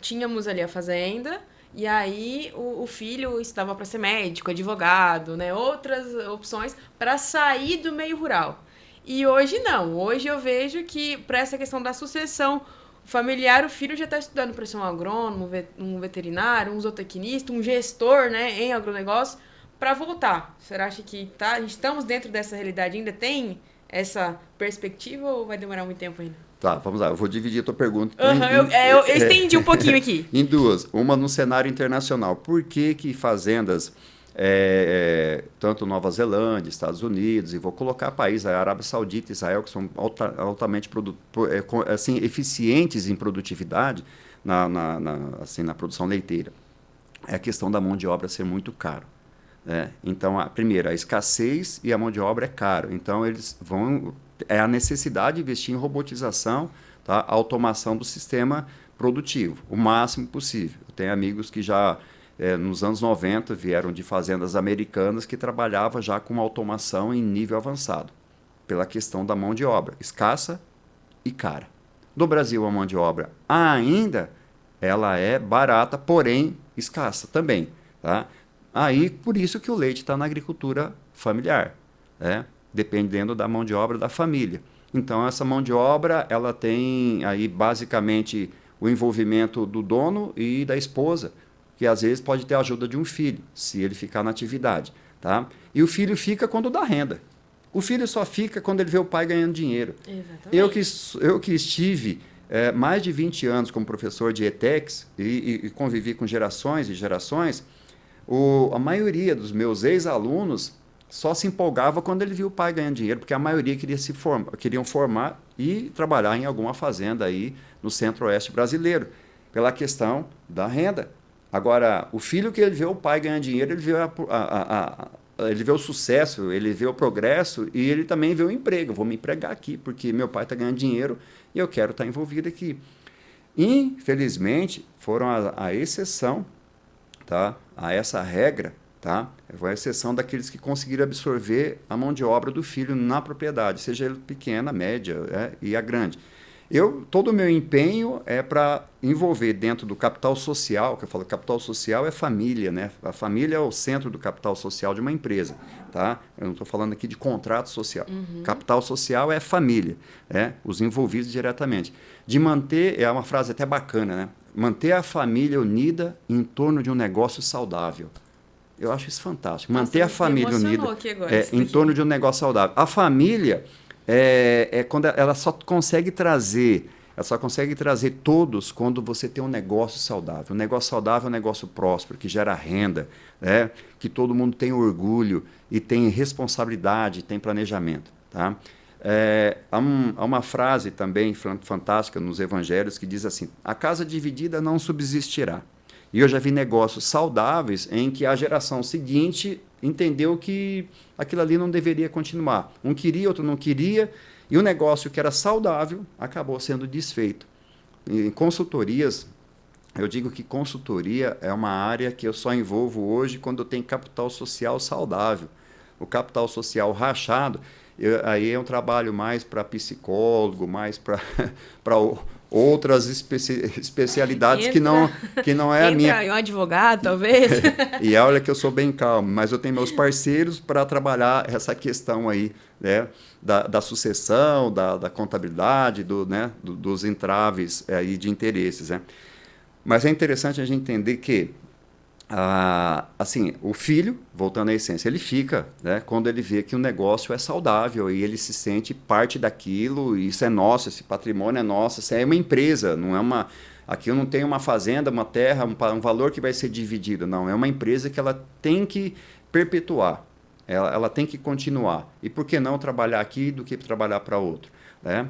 [SPEAKER 1] tínhamos ali a fazenda, e aí o filho estava para ser médico, advogado, né? Outras opções para sair do meio rural. E hoje não. Hoje eu vejo que para essa questão da sucessão familiar, o filho já está estudando para ser um agrônomo, um veterinário, um zootecnista, um gestor, né, em agronegócio, para voltar. Você acha que estamos dentro dessa realidade? Ainda tem essa perspectiva ou vai demorar muito tempo ainda?
[SPEAKER 2] Tá, vamos lá. Eu vou dividir a tua pergunta.
[SPEAKER 1] Eu estendi um pouquinho aqui.
[SPEAKER 2] Em duas. Uma no cenário internacional. Por que fazendas, tanto Nova Zelândia, Estados Unidos, e vou colocar países, a Arábia Saudita, Israel, que são altamente assim, eficientes em produtividade assim, na produção leiteira? É a questão da mão de obra ser muito caro. Então, primeiro, a escassez e a mão de obra é caro. Então, eles vão... É a necessidade de investir em robotização, tá? Automação do sistema produtivo, o máximo possível. Eu tenho amigos que já, nos anos 90, vieram de fazendas americanas que trabalhavam já com automação em nível avançado, pela questão da mão de obra, escassa e cara. No Brasil, a mão de obra ainda ela é barata, porém escassa também. Tá? Aí, por isso que o leite está na agricultura familiar, dependendo da mão de obra da família. Então, essa mão de obra, ela tem aí basicamente o envolvimento do dono e da esposa, que às vezes pode ter a ajuda de um filho, se ele ficar na atividade. Tá? E o filho fica quando dá renda. O filho só fica quando ele vê o pai ganhando dinheiro.
[SPEAKER 1] Exatamente.
[SPEAKER 2] Eu que estive mais de 20 anos como professor de ETEX e convivi com gerações e gerações, a maioria dos meus ex-alunos só se empolgava quando ele viu o pai ganhando dinheiro, porque a maioria queriam formar e trabalhar em alguma fazenda aí no centro-oeste brasileiro, pela questão da renda. Agora, o filho que ele vê o pai ganhando dinheiro, ele vê o sucesso, ele vê o progresso e ele também vê o emprego. Eu vou me empregar aqui, porque meu pai está ganhando dinheiro e eu quero estar envolvido aqui. Infelizmente, foram a exceção, tá, a essa regra. Tá? Foi a exceção daqueles que conseguiram absorver a mão de obra do filho na propriedade, seja ele pequena, média e a grande. Todo o meu empenho é para envolver dentro do capital social, que eu falo, capital social é família, né? A família é o centro do capital social de uma empresa. Tá? Eu não estou falando aqui de contrato social. Capital social é família, os envolvidos diretamente. De manter, é uma frase até bacana, né? Manter a família unida em torno de um negócio saudável. Eu acho isso fantástico. Manter a família unida em torno de um negócio saudável. A família quando ela só consegue trazer todos quando você tem um negócio saudável. Um negócio saudável é um negócio próspero, que gera renda, que todo mundo tem orgulho e tem responsabilidade, tem planejamento. Tá? Há uma frase também fantástica nos evangelhos que diz assim: a casa dividida não subsistirá. E eu já vi negócios saudáveis em que a geração seguinte entendeu que aquilo ali não deveria continuar. Um queria, outro não queria, e o negócio que era saudável acabou sendo desfeito. Em consultorias, eu digo que consultoria é uma área que eu só envolvo hoje quando eu tenho capital social saudável. O capital social rachado, aí é um trabalho mais para psicólogo, mais para outras especialidades que não é a minha.
[SPEAKER 1] Um advogado, talvez.
[SPEAKER 2] E olha que eu sou bem calmo, mas eu tenho meus parceiros para trabalhar essa questão aí, da sucessão, da contabilidade, dos entraves aí de interesses. Mas é interessante a gente entender que assim, o filho, voltando à essência, ele fica, né, quando ele vê que o negócio é saudável e ele se sente parte daquilo, e isso é nosso, esse patrimônio é nosso, isso é uma empresa, não é uma... Aqui eu não tenho uma fazenda, uma terra, um valor que vai ser dividido, não. É uma empresa que ela tem que perpetuar, ela tem que continuar. E por que não trabalhar aqui do que trabalhar para outro, né?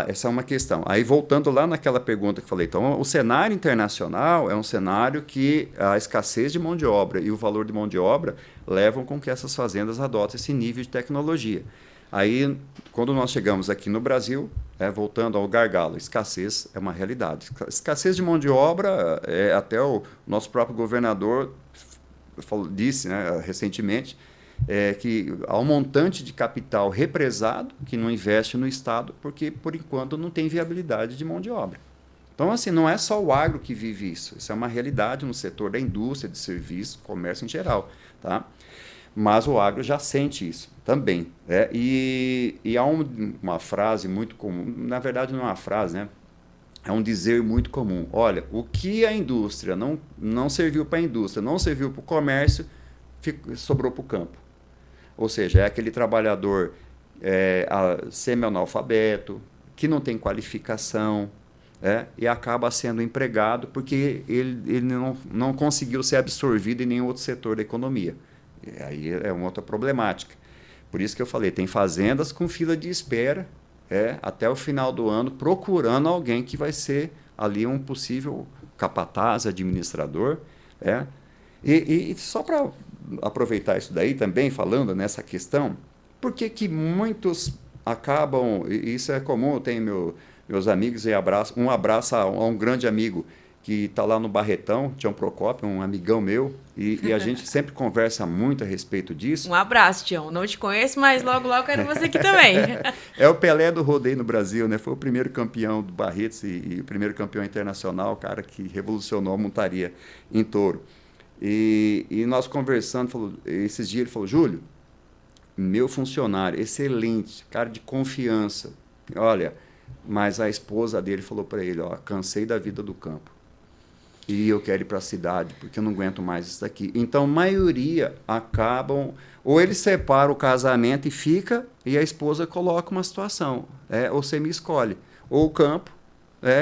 [SPEAKER 2] Essa é uma questão. Aí, voltando lá naquela pergunta que falei, então, o cenário internacional é um cenário que a escassez de mão de obra e o valor de mão de obra levam com que essas fazendas adotem esse nível de tecnologia. Aí, quando nós chegamos aqui no Brasil, voltando ao gargalo, escassez é uma realidade. Escassez de mão de obra, até o nosso próprio governador disse, né, recentemente, que há um montante de capital represado que não investe no Estado porque, por enquanto, não tem viabilidade de mão de obra. Então, assim, não é só o agro que vive isso. Isso é uma realidade no setor da indústria, de serviço, comércio em geral. Tá? Mas o agro já sente isso também. E há uma frase muito comum, na verdade não é uma frase, né? É um dizer muito comum. Olha, o que a indústria não serviu para a indústria, não serviu para o comércio, sobrou para o campo. Ou seja, é aquele trabalhador semi-analfabeto, que não tem qualificação, e acaba sendo empregado porque ele não conseguiu ser absorvido em nenhum outro setor da economia. E aí é uma outra problemática. Por isso que eu falei, tem fazendas com fila de espera até o final do ano, procurando alguém que vai ser ali um possível capataz, administrador. E só para aproveitar isso daí também, falando nessa questão, por que muitos acabam, e isso é comum, eu tenho meus amigos, e um abraço a um grande amigo que está lá no Barretão, Tião Procópio, um amigão meu, e a gente sempre conversa muito a respeito disso.
[SPEAKER 1] Um abraço, Tião. Não te conheço, mas logo, logo quero você aqui também.
[SPEAKER 2] É o Pelé do rodeio no Brasil, né? Foi o primeiro campeão do Barretos e o primeiro campeão internacional, cara que revolucionou a montaria em touro. E nós conversando, esses dias ele falou, Júlio, meu funcionário, excelente, cara de confiança, olha, mas a esposa dele falou para ele, cansei da vida do campo. E eu quero ir para a cidade, porque eu não aguento mais isso daqui. Então, a maioria acabam... Ou ele separa o casamento e fica, e a esposa coloca uma situação. Ou você me escolhe. Ou o campo,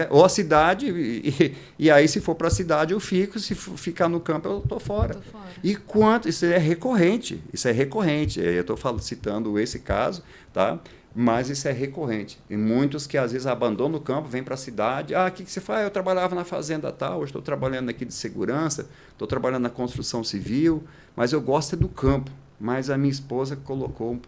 [SPEAKER 2] ou a cidade, e aí se for para a cidade eu fico, se ficar no campo eu estou fora. E isso é recorrente. Eu estou citando esse caso, tá? Mas isso é recorrente. E muitos que às vezes abandonam o campo, vêm para a cidade. O que você faz? Eu trabalhava na fazenda tal, hoje estou trabalhando aqui de segurança, estou trabalhando na construção civil, mas eu gosto do campo. Mas a minha esposa colocou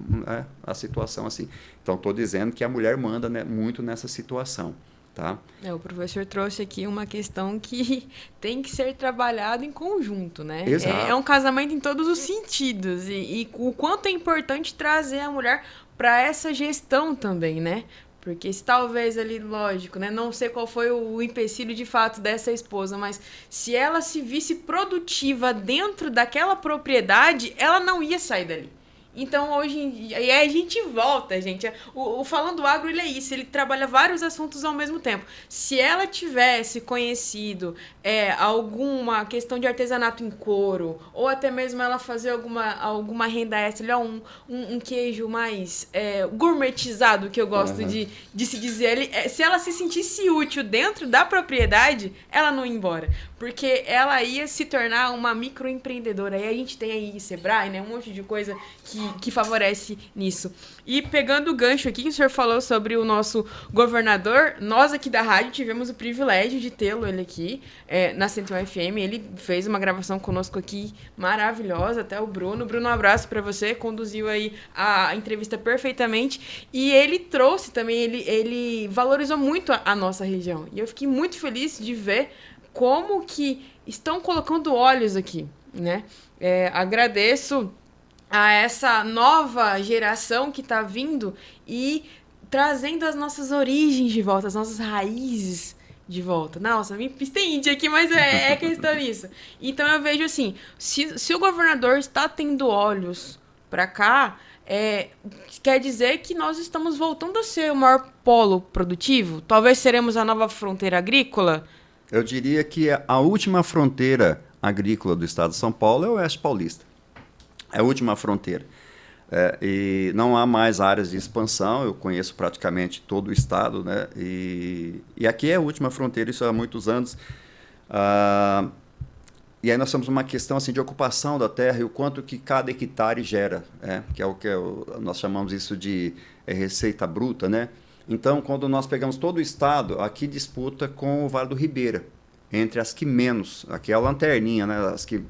[SPEAKER 2] a situação assim. Então, estou dizendo que a mulher manda, né, muito nessa situação. Tá?
[SPEAKER 1] O professor trouxe aqui uma questão que tem que ser trabalhada em conjunto, né?
[SPEAKER 2] Exato.
[SPEAKER 1] É um casamento em todos os sentidos. E o quanto é importante trazer a mulher para essa gestão também, né? Porque se talvez ali, lógico, né? Não sei qual foi o empecilho de fato dessa esposa, mas se ela se visse produtiva dentro daquela propriedade, ela não ia sair dali. Então, hoje em dia, e aí a gente volta, gente. O Falando Agro, ele é isso, ele trabalha vários assuntos ao mesmo tempo. Se ela tivesse conhecido alguma questão de artesanato em couro, ou até mesmo ela fazer alguma renda extra, um queijo mais gourmetizado, que eu gosto de se dizer, se ela se sentisse útil dentro da propriedade, ela não ia embora. Porque ela ia se tornar uma microempreendedora. Aí a gente tem aí Sebrae, né? Um monte de coisa que favorece nisso. E pegando o gancho aqui, que o senhor falou sobre o nosso governador, nós aqui da rádio tivemos o privilégio de tê-lo ele aqui na 101 FM. Ele fez uma gravação conosco aqui maravilhosa, até o Bruno. Bruno, um abraço para você, conduziu aí a entrevista perfeitamente. E ele trouxe também, ele valorizou muito a nossa região. E eu fiquei muito feliz de ver como que estão colocando olhos aqui, né? Agradeço a essa nova geração que está vindo e trazendo as nossas origens de volta, as nossas raízes de volta. Nossa, me estendi aqui, mas é questão disso. Então eu vejo assim, se o governador está tendo olhos para cá, quer dizer que nós estamos voltando a ser o maior polo produtivo? Talvez seremos a nova fronteira agrícola?
[SPEAKER 2] Eu diria que a última fronteira agrícola do estado de São Paulo é o Oeste Paulista. É a última fronteira. E não há mais áreas de expansão, eu conheço praticamente todo o estado, né? E aqui é a última fronteira, isso há muitos anos. E aí nós temos uma questão assim, de ocupação da terra e o quanto que cada hectare gera, que é o que nós chamamos isso de receita bruta, né? Então, quando nós pegamos todo o estado, aqui disputa com o Vale do Ribeira, entre as que menos, aqui é a lanterninha, né? As que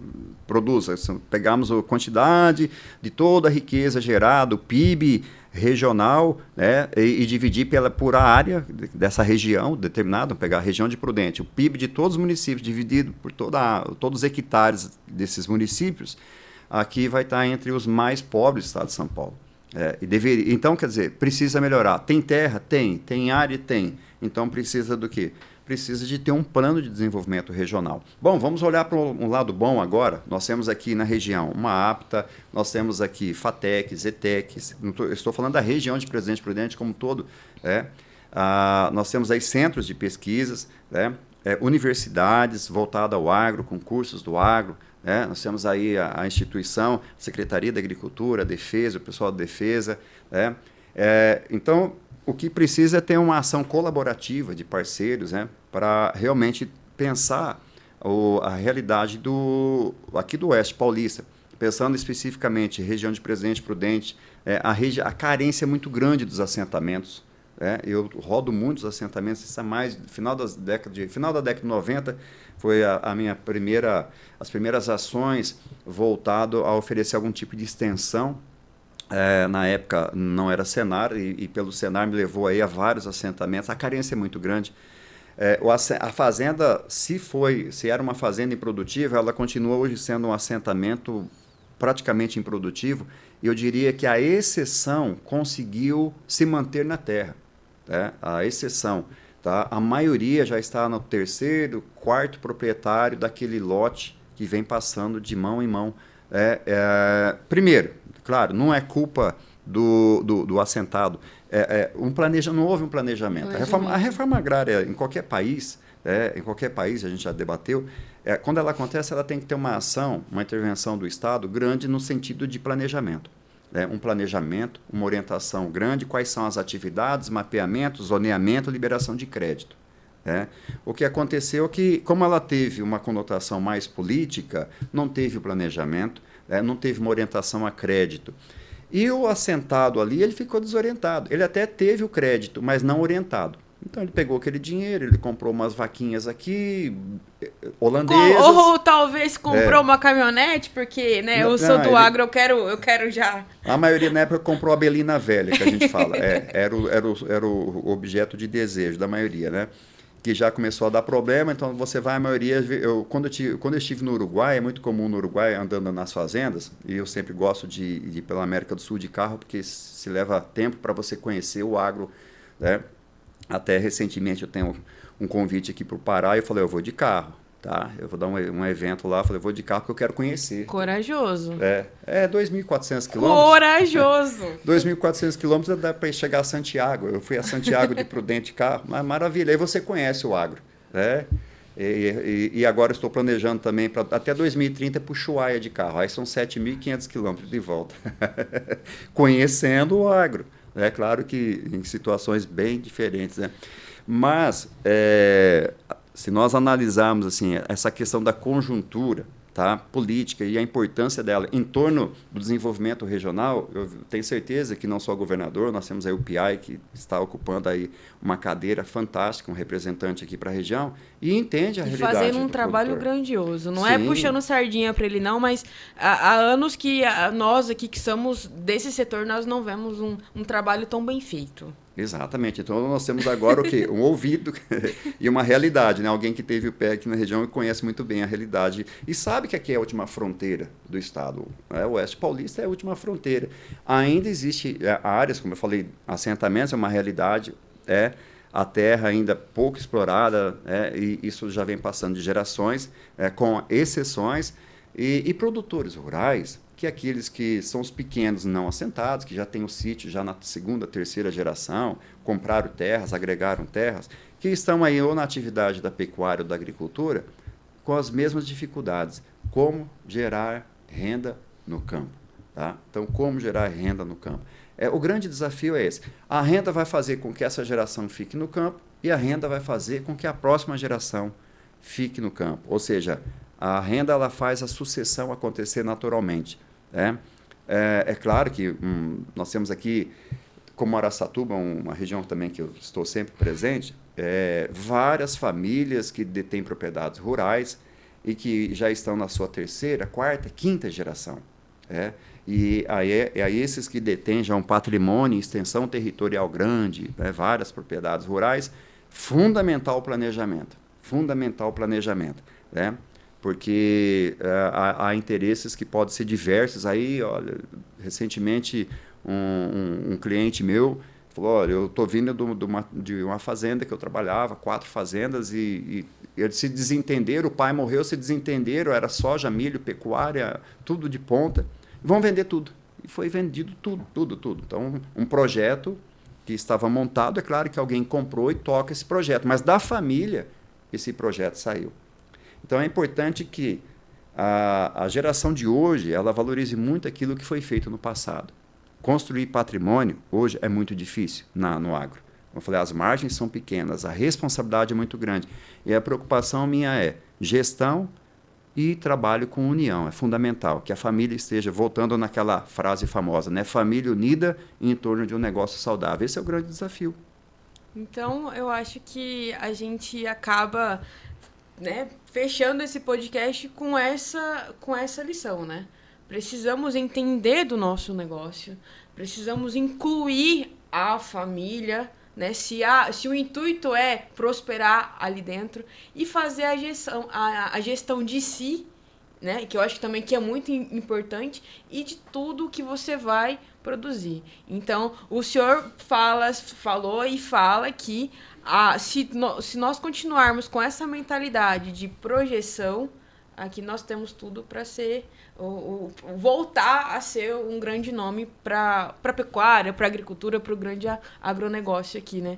[SPEAKER 2] produzem. Pegamos a quantidade de toda a riqueza gerada, o PIB regional, né? E dividir por a área dessa região determinada, vamos pegar a região de Prudente, o PIB de todos os municípios, dividido por todos os hectares desses municípios, aqui vai estar entre os mais pobres do estado de São Paulo. Então, quer dizer, precisa melhorar. Tem terra? Tem área? Tem. Então, precisa do quê? Precisa de ter um plano de desenvolvimento regional. Bom, vamos olhar para um lado bom agora. Nós temos aqui na região uma APTA, nós temos aqui FATEC, ZETEC, estou falando da região de Presidente Prudente como um todo. Nós temos aí centros de pesquisas, universidades voltadas ao agro, com cursos do agro. Nós temos aí a instituição, a Secretaria da Agricultura, a Defesa, o pessoal da Defesa. Então, o que precisa é ter uma ação colaborativa de parceiros, para realmente pensar a realidade aqui do Oeste Paulista, pensando especificamente região de Presidente Prudente, a carência é muito grande dos assentamentos. Eu rodo muitos assentamentos, isso é mais final da década de 90 foi as primeiras ações voltado a oferecer algum tipo de extensão. Na época não era Senar e pelo Senar me levou aí a vários assentamentos. A carência é muito grande. A fazenda, se era uma fazenda improdutiva, ela continua hoje sendo um assentamento praticamente improdutivo. E eu diria que a exceção conseguiu se manter na terra. A exceção. Tá? A maioria já está no terceiro, quarto proprietário daquele lote que vem passando de mão em mão. Primeiro, claro, não é culpa do assentado. Não houve um planejamento. A reforma agrária em qualquer país, a gente já debateu, quando ela acontece, ela tem que ter uma ação, uma intervenção do Estado grande no sentido de planejamento. Um planejamento, uma orientação grande, quais são as atividades, mapeamento, zoneamento, liberação de crédito. O que aconteceu é que, como ela teve uma conotação mais política, não teve o planejamento, não teve uma orientação a crédito. E o assentado ali, ele ficou desorientado. Ele até teve o crédito, mas não orientado. Então, ele pegou aquele dinheiro, ele comprou umas vaquinhas aqui, holandesas.
[SPEAKER 1] Ou talvez comprou uma caminhonete, porque eu sou do agro, eu quero já.
[SPEAKER 2] A maioria, na época, comprou a Belina velha, que a gente fala. Era o objeto de desejo da maioria, né? Que já começou a dar problema, então você vai, a maioria... Quando eu estive no Uruguai, é muito comum no Uruguai, andando nas fazendas, e eu sempre gosto de ir pela América do Sul de carro, porque se leva tempo para você conhecer o agro, né? Até recentemente eu tenho um convite aqui para o Pará, e eu falei, eu vou de carro, tá? Eu vou dar um evento lá, eu falei, eu vou de carro porque eu quero conhecer.
[SPEAKER 1] Corajoso.
[SPEAKER 2] 2.400 quilômetros.
[SPEAKER 1] Corajoso.
[SPEAKER 2] 2.400 quilômetros dá para chegar a Santiago. Eu fui a Santiago de Prudente de carro, mas maravilha, aí você conhece o agro, né? E agora estou planejando também para até 2030 para o Ushuaia de carro, aí são 7.500 quilômetros de volta. Conhecendo o agro. É claro que em situações bem diferentes, né? Mas, se nós analisarmos assim, essa questão da conjuntura, tá, política e a importância dela em torno do desenvolvimento regional, eu tenho certeza que não só o governador, nós temos aí o PI, que está ocupando aí uma cadeira fantástica, um representante aqui para a região, e entende a realidade.
[SPEAKER 1] E fazendo um trabalho grandioso. Não
[SPEAKER 2] Sim.
[SPEAKER 1] É puxando sardinha para ele, não, mas há anos que nós aqui que somos desse setor, nós não vemos um trabalho tão bem feito.
[SPEAKER 2] Exatamente. Então, nós temos agora o quê? Um ouvido e uma realidade, né? Alguém que teve o pé aqui na região e conhece muito bem a realidade e sabe que aqui é a última fronteira do Estado. O Oeste Paulista é a última fronteira. Ainda existe áreas, como eu falei, assentamentos é uma realidade, a terra ainda pouco explorada, e isso já vem passando de gerações, com exceções, e produtores rurais, que aqueles que são os pequenos não assentados, que já têm o sítio já na segunda, terceira geração, compraram terras, agregaram terras, que estão aí ou na atividade da pecuária ou da agricultura, com as mesmas dificuldades. Como gerar renda no campo. Tá? Então, como gerar renda no campo? O grande desafio é esse. A renda vai fazer com que essa geração fique no campo e a renda vai fazer com que a próxima geração fique no campo. Ou seja, a renda ela faz a sucessão acontecer naturalmente. Né? É claro que nós temos aqui, como Araçatuba, uma região também que eu estou sempre presente, várias famílias que detêm propriedades rurais e que já estão na sua terceira, quarta, quinta geração. E aí esses que detêm já um patrimônio em extensão territorial grande, várias propriedades rurais, fundamental o planejamento. Né? Porque há interesses que podem ser diversos. Aí, olha, recentemente, um cliente meu falou, olha, eu estou vindo de uma fazenda que eu trabalhava, 4 fazendas, e eles se desentenderam, o pai morreu, se desentenderam, era soja, milho, pecuária, tudo de ponta, vão vender tudo. E foi vendido tudo. Então, um projeto que estava montado, é claro que alguém comprou e toca esse projeto, mas da família, esse projeto saiu. Então, é importante que a geração de hoje ela valorize muito aquilo que foi feito no passado. Construir patrimônio, hoje, é muito difícil no agro. Como eu falei, as margens são pequenas, a responsabilidade é muito grande. E a preocupação minha é gestão e trabalho com união. É fundamental que a família esteja, voltando naquela frase famosa, né? Família unida em torno de um negócio saudável. Esse é o grande desafio.
[SPEAKER 1] Então, eu acho que a gente acaba, né, fechando esse podcast com essa lição, né? Precisamos entender do nosso negócio, precisamos incluir a família, né? Se o intuito é prosperar ali dentro e fazer a gestão de si, né? Que eu acho também que é muito importante, e de tudo que você vai produzir. Então, o senhor falou e fala que se nós continuarmos com essa mentalidade de projeção, aqui nós temos tudo para ser voltar a ser um grande nome para a pecuária, para a agricultura, para o grande agronegócio aqui, né?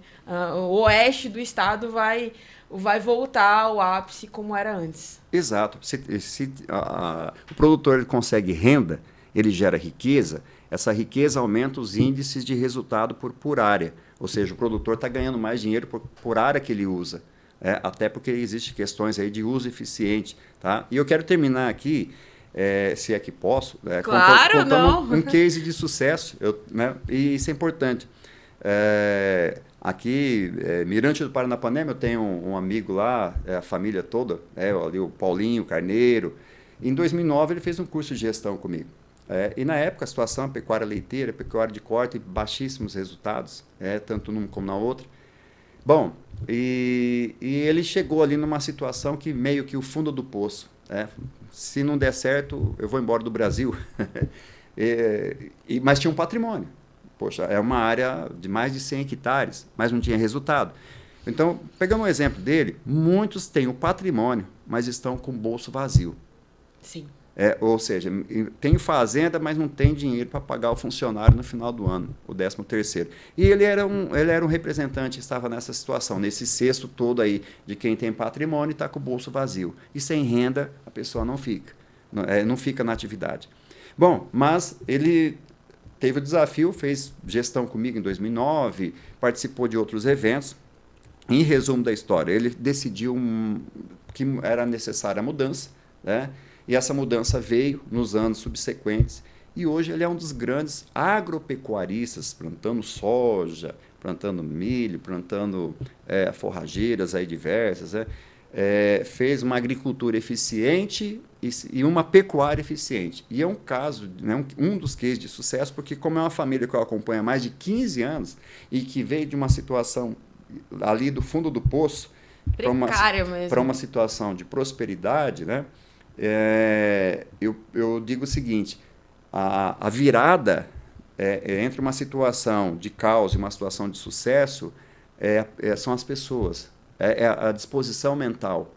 [SPEAKER 1] O oeste do estado vai voltar ao ápice como era antes.
[SPEAKER 2] Exato. Se o produtor ele consegue renda, ele gera riqueza, essa riqueza aumenta os índices de resultado por área. Ou seja, o produtor está ganhando mais dinheiro por área que ele usa. Até porque existem questões aí de uso eficiente. Tá? E eu quero terminar aqui, se é que posso,
[SPEAKER 1] claro,
[SPEAKER 2] contando um case de sucesso, né? E isso é importante. Aqui, Mirante do Paranapanema, eu tenho um amigo lá, a família toda, ali o Paulinho Carneiro. Em 2009, ele fez um curso de gestão comigo. E na época, a situação, pecuária leiteira, pecuária de corte, baixíssimos resultados, tanto numa como na outra. Bom, e ele chegou ali numa situação que meio que o fundo do poço. Se não der certo, eu vou embora do Brasil. Mas tinha um patrimônio. Poxa, é uma área de mais de 100 hectares, mas não tinha resultado. Então, pegando um exemplo dele, muitos têm o patrimônio, mas estão com o bolso vazio.
[SPEAKER 1] Sim.
[SPEAKER 2] Ou seja, tem fazenda, mas não tem dinheiro para pagar o funcionário no final do ano, o 13º. E ele era um representante, estava nessa situação, nesse cesto todo aí de quem tem patrimônio e está com o bolso vazio. E sem renda, a pessoa não fica na atividade. Bom, mas ele teve o desafio, fez gestão comigo em 2009, participou de outros eventos. Em resumo da história, ele decidiu que era necessária a mudança, né? E essa mudança veio nos anos subsequentes. E hoje ele é um dos grandes agropecuaristas, plantando soja, plantando milho, plantando forrageiras aí diversas. Fez uma agricultura eficiente e uma pecuária eficiente. E é um caso, né, um dos cases de sucesso, porque como é uma família que eu acompanho há mais de 15 anos e que veio de uma situação ali do fundo do poço para uma situação de prosperidade, né? Eu digo o seguinte, a virada entre uma situação de caos e uma situação de sucesso são as pessoas, a disposição mental,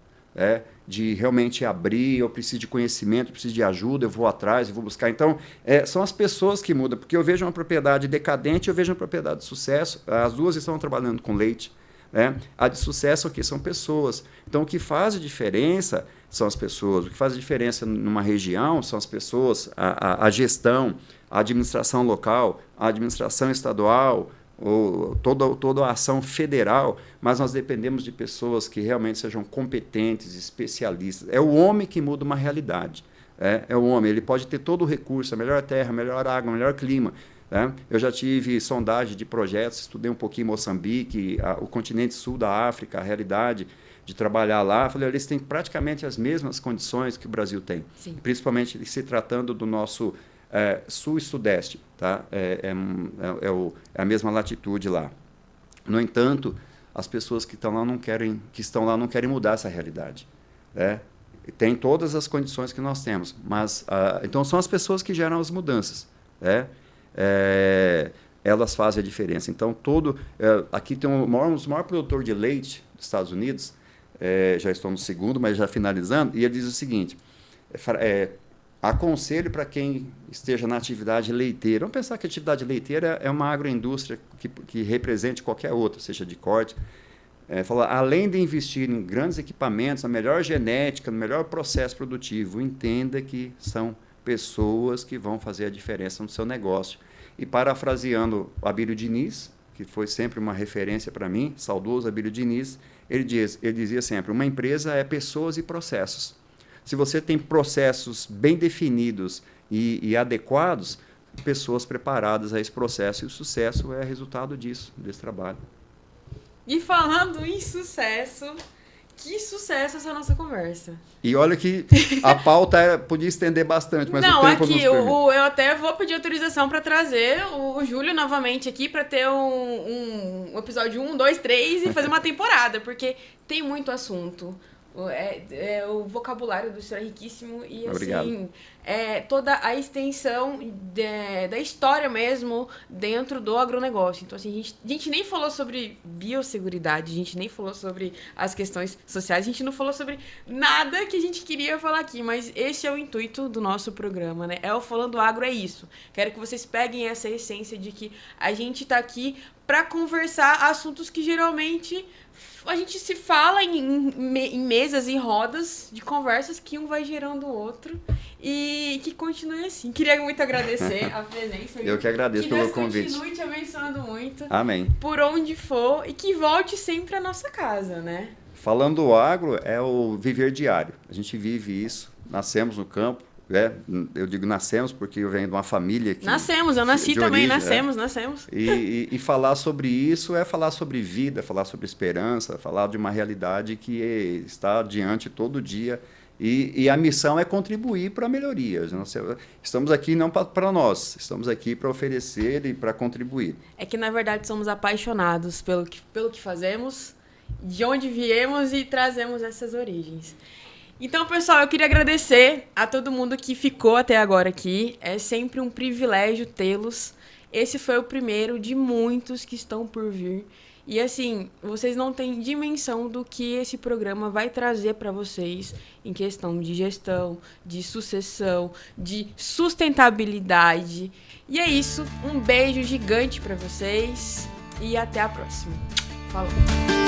[SPEAKER 2] de realmente abrir, eu preciso de conhecimento, eu preciso de ajuda, eu vou atrás, eu vou buscar. Então, são as pessoas que mudam, porque eu vejo uma propriedade decadente e eu vejo uma propriedade de sucesso, as duas estão trabalhando com leite. A de sucesso aqui são pessoas. Então, o que faz a diferença são as pessoas. O que faz a diferença numa região são as pessoas, a gestão, a administração local, a administração estadual, ou toda a ação federal, mas nós dependemos de pessoas que realmente sejam competentes, especialistas. É o homem que muda uma realidade. É o homem, ele pode ter todo o recurso, a melhor terra, a melhor água, o melhor clima. Né? Eu já tive sondagem de projetos, estudei um pouquinho em Moçambique, o continente sul da África, a realidade de trabalhar lá. Falei, eles têm praticamente as mesmas condições que o Brasil tem, Sim. principalmente se tratando do nosso sul e sudeste. Tá? É a mesma latitude lá. No entanto, as pessoas que estão lá não querem mudar essa realidade. Né? Tem todas as condições que nós temos, mas então são as pessoas que geram as mudanças. Né? Elas fazem a diferença. Então, aqui tem um dos maiores produtores de leite dos Estados Unidos, já estou no segundo, mas já finalizando, e ele diz o seguinte, aconselho para quem esteja na atividade leiteira, vamos pensar que a atividade leiteira é uma agroindústria que represente qualquer outra, seja de corte, além de investir em grandes equipamentos, na melhor genética, no melhor processo produtivo, entenda que são pessoas que vão fazer a diferença no seu negócio. E parafraseando Abílio Diniz, que foi sempre uma referência para mim, saudoso Abílio Diniz, ele dizia sempre, uma empresa é pessoas e processos. Se você tem processos bem definidos e adequados, pessoas preparadas a esse processo, e o sucesso é resultado desse trabalho.
[SPEAKER 1] E falando em sucesso, que sucesso essa nossa conversa.
[SPEAKER 2] E olha que a pauta podia estender bastante, mas
[SPEAKER 1] não,
[SPEAKER 2] o tempo
[SPEAKER 1] aqui,
[SPEAKER 2] nos permite.
[SPEAKER 1] Eu até vou pedir autorização para trazer o Júlio novamente aqui para ter um episódio 1, 2, 3 e fazer uma temporada, porque tem muito assunto. O vocabulário do senhor é riquíssimo e
[SPEAKER 2] Obrigado.
[SPEAKER 1] Assim, toda a extensão da história mesmo dentro do agronegócio. Então, assim, a gente nem falou sobre biosseguridade, a gente nem falou sobre as questões sociais, a gente não falou sobre nada que a gente queria falar aqui, mas esse é o intuito do nosso programa, né? O Falando Agro é isso. Quero que vocês peguem essa essência de que a gente está aqui para conversar assuntos que geralmente a gente se fala em mesas, em rodas de conversas que um vai gerando o outro e que continue assim. Queria muito agradecer a presença.
[SPEAKER 2] Eu que agradeço pelo convite.
[SPEAKER 1] Que Deus continue te abençoando muito.
[SPEAKER 2] Amém.
[SPEAKER 1] Por onde for e que volte sempre à nossa casa, né?
[SPEAKER 2] Falando agro é o viver diário. A gente vive isso. Nascemos no campo. Eu digo nascemos porque eu venho de uma família que...
[SPEAKER 1] Nascemos, eu nasci também, origem, nascemos.
[SPEAKER 2] E falar sobre isso é falar sobre vida, falar sobre esperança, falar de uma realidade que está diante todo dia. E a missão é contribuir para a melhoria. Estamos aqui não para nós, estamos aqui para oferecer e para contribuir.
[SPEAKER 1] É que, na verdade, somos apaixonados pelo que fazemos, de onde viemos e trazemos essas origens. Então, pessoal, eu queria agradecer a todo mundo que ficou até agora aqui. É sempre um privilégio tê-los. Esse foi o primeiro de muitos que estão por vir. E, assim, vocês não têm dimensão do que esse programa vai trazer para vocês em questão de gestão, de sucessão, de sustentabilidade. E é isso. Um beijo gigante para vocês e até a próxima. Falou!